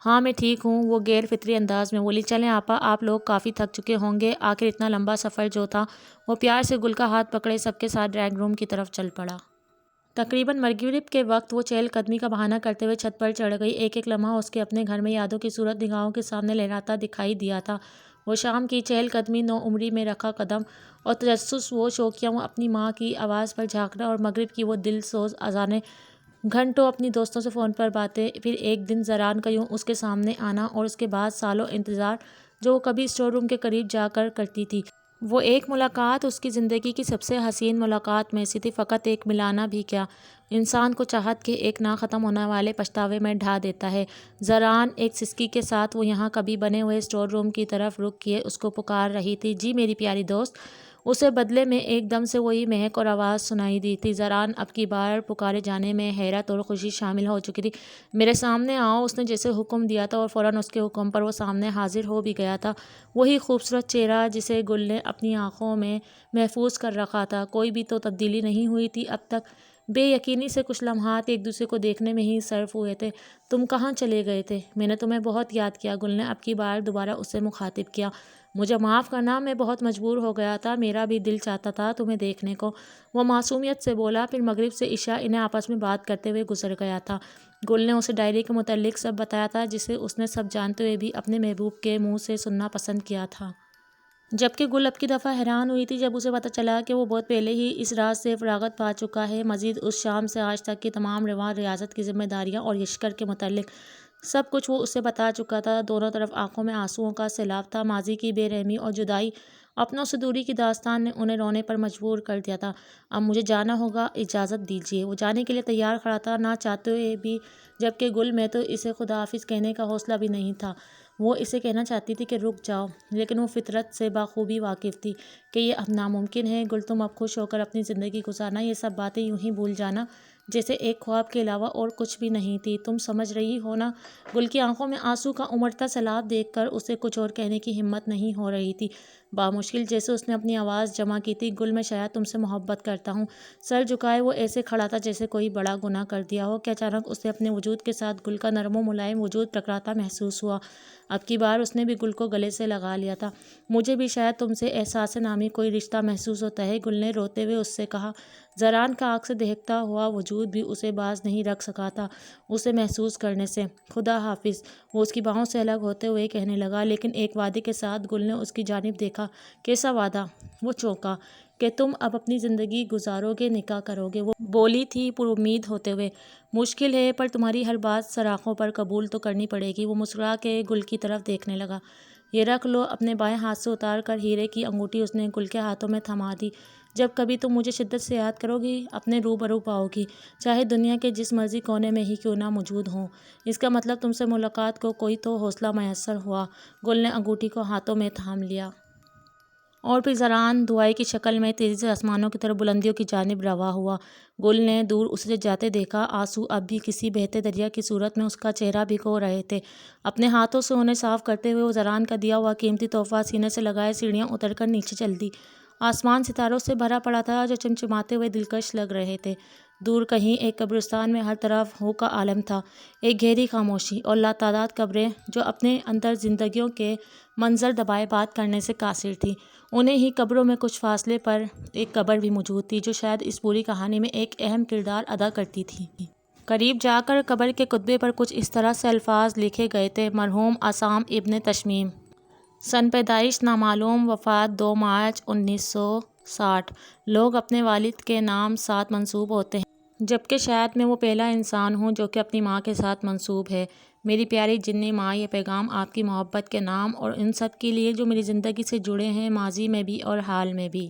S1: ہاں میں ٹھیک ہوں، وہ غیر فطری انداز میں بولی۔ چلیں آپا، آپ لوگ کافی تھک چکے ہوں گے۔ آخر اتنا لمبا سفر جو تھا۔ وہ پیار سے گل کا ہاتھ پکڑے سب کے ساتھ ڈرائنگ روم کی طرف چل پڑا۔ تقریباً مغرب کے وقت وہ چہل قدمی کا بہانہ کرتے ہوئے چھت پر چڑھ گئی۔ ایک ایک لمحہ اس کے اپنے گھر میں یادوں کی صورت نگاہوں کے سامنے لہراتا دکھائی دیا تھا۔ وہ شام کی چہل قدمی، نوعمری میں رکھا قدم اور تجسس، وہ شوقیاں، وہ اپنی ماں کی آواز پر جھانکنا اور مغرب کی وہ دل سوز اذانیں، گھنٹوں اپنی دوستوں سے فون پر باتیں، پھر ایک دن زران کا یوں اس کے سامنے آنا، اور اس کے بعد سالوں انتظار جو وہ کبھی اسٹور روم کے قریب جا کر کرتی تھی۔ وہ ایک ملاقات اس کی زندگی کی سب سے حسین ملاقات میں سے تھی۔ فقط ایک ملانا بھی کیا، انسان کو چاہت کے ایک نہ ختم ہونے والے پچھتاوے میں ڈھا دیتا ہے۔ زران ایک سسکی کے ساتھ وہ یہاں کبھی بنے ہوئے اسٹور روم کی طرف رخ کیے اس کو پکار رہی تھی۔ جی میری پیاری دوست۔ اسے بدلے میں ایک دم سے وہی مہک اور آواز سنائی دی تھی۔ زران اب کی بار پکارے جانے میں حیرت اور خوشی شامل ہو چکی تھی۔ میرے سامنے آؤ، اس نے جیسے حکم دیا تھا، اور فوراً اس کے حکم پر وہ سامنے حاضر ہو بھی گیا تھا۔ وہی خوبصورت چہرہ جسے گل نے اپنی آنکھوں میں محفوظ کر رکھا تھا۔ کوئی بھی تو تبدیلی نہیں ہوئی تھی اب تک۔ بے یقینی سے کچھ لمحات ایک دوسرے کو دیکھنے میں ہی صرف ہوئے تھے۔ تم کہاں چلے گئے تھے؟ میں نے تمہیں بہت یاد کیا، گل نے اب کی بار دوبارہ اسے مخاطب کیا۔ مجھے معاف کرنا، میں بہت مجبور ہو گیا تھا، میرا بھی دل چاہتا تھا تمہیں دیکھنے کو، وہ معصومیت سے بولا۔ پھر مغرب سے عشاء انہیں آپس میں بات کرتے ہوئے گزر گیا تھا۔ گل نے اسے ڈائری کے متعلق سب بتایا تھا جسے اس نے سب جانتے ہوئے بھی اپنے محبوب کے منہ سے سننا پسند کیا تھا۔ جبکہ گل اب کی دفعہ حیران ہوئی تھی جب اسے پتہ چلا کہ وہ بہت پہلے ہی اس راز سے فراغت پا چکا ہے۔ مزید اس شام سے آج تک کی تمام رواں ریاضت کی ذمہ داریاں اور یشکر کے متعلق سب کچھ وہ اسے بتا چکا تھا۔ دونوں طرف آنکھوں میں آنسوؤں کا سیلاب تھا۔ ماضی کی بے رحمی اور جدائی، اپنوں سے دوری کی داستان نے انہیں رونے پر مجبور کر دیا تھا۔ اب مجھے جانا ہوگا، اجازت دیجیے۔ وہ جانے کے لیے تیار کھڑا تھا، نہ چاہتے ہوئے بھی، جبکہ گل میں تو اسے خدا حافظ کہنے کا حوصلہ بھی نہیں تھا۔ وہ اسے کہنا چاہتی تھی کہ رک جاؤ، لیکن وہ فطرت سے بخوبی واقف تھی کہ یہ اب ناممکن ہے۔ گل، تم اب خوش ہو کر اپنی زندگی گزارنا، یہ سب باتیں یوں ہی بھول جانا جیسے ایک خواب کے علاوہ اور کچھ بھی نہیں تھی، تم سمجھ رہی ہو نا؟ گل کی آنکھوں میں آنسو کا امڑتا سیلاب دیکھ کر اسے کچھ اور کہنے کی ہمت نہیں ہو رہی تھی۔ بامشکل جیسے اس نے اپنی آواز جمع کی تھی، گل میں شاید تم سے محبت کرتا ہوں۔ سر جھکائے وہ ایسے کھڑا تھا جیسے کوئی بڑا گناہ کر دیا ہو کہ اچانک اسے اپنے وجود کے ساتھ گل کا نرم و ملائم وجود ٹکراتا محسوس ہوا۔ اب کی بار اس نے بھی گل کو گلے سے لگا لیا تھا۔ مجھے بھی شاید تم سے احساس نامی کوئی رشتہ محسوس ہوتا ہے، گل نے روتے ہوئے اس سے کہا۔ زران کا آنکھ سے دہکتا ہوا وجود بھی اسے باز نہیں رکھ سکا تھا اسے محسوس کرنے سے۔ خدا حافظ، وہ اس کی باہوں سے الگ ہوتے ہوئے کہنے لگا، لیکن ایک وعدے کے ساتھ۔ گل نے اس کی جانب دیکھا۔ کیسا وعدہ؟ وہ چونکا۔ کہ تم اب اپنی زندگی گزارو گے، نکاح کرو گے، وہ بولی تھی پر امید ہوتے ہوئے۔ مشکل ہے، پر تمہاری ہر بات صراحوں پر قبول تو کرنی پڑے گی۔ وہ مسکرا کے گل کی طرف دیکھنے لگا۔ یہ رکھ لو۔ اپنے بائیں ہاتھ سے اتار کر ہیرے کی انگوٹھی اس نے گل کے ہاتھوں میں تھما دی۔ جب کبھی تم مجھے شدت سے یاد کرو گی، اپنے روبرو پاؤ گی، چاہے دنیا کے جس مرضی کونے میں ہی کیوں نہ موجود ہوں۔ اس کا مطلب تم سے ملاقات کو کوئی تو حوصلہ میسر ہوا۔ گل نے انگوٹھی کو ہاتھوں میں تھام لیا۔ اور پھر زران دعائے کی شکل میں تیزی سے آسمانوں کی طرف بلندیوں کی جانب رواں ہوا۔ گل نے دور اسے جاتے دیکھا۔ آنسو اب بھی کسی بہتے دریا کی صورت میں اس کا چہرہ بھگو رہے تھے۔ اپنے ہاتھوں سے انہیں صاف کرتے ہوئے وہ زران کا دیا ہوا قیمتی تحفہ سینے سے لگائے سیڑھیاں اتر کر نیچے چل دی۔ آسمان ستاروں سے بھرا پڑا تھا جو چمچماتے ہوئے دلکش لگ رہے تھے۔ دور کہیں ایک قبرستان میں ہر طرف ہو کا عالم تھا، ایک گہری خاموشی، اور لاتعداد قبریں جو اپنے اندر زندگیوں کے منظر دبائے بات کرنے سے قاصر تھیں۔ انہیں ہی قبروں میں کچھ فاصلے پر ایک قبر بھی موجود تھی جو شاید اس پوری کہانی میں ایک اہم کردار ادا کرتی تھی۔ قریب جا کر قبر کے کتبے پر کچھ اس طرح سے الفاظ لکھے گئے تھے: مرحوم عصام ابن تشمیم، سن پیدائش نامعلوم، وفات 2 مارچ 1960۔ لوگ اپنے والد کے نام ساتھ منسوب ہوتے ہیں، جبکہ شاید میں وہ پہلا انسان ہوں جو کہ اپنی ماں کے ساتھ منسوب ہے۔ میری پیاری جنی ماں، یہ پیغام آپ کی محبت کے نام اور ان سب کے لیے جو میری زندگی سے جڑے ہیں، ماضی میں بھی اور حال میں بھی۔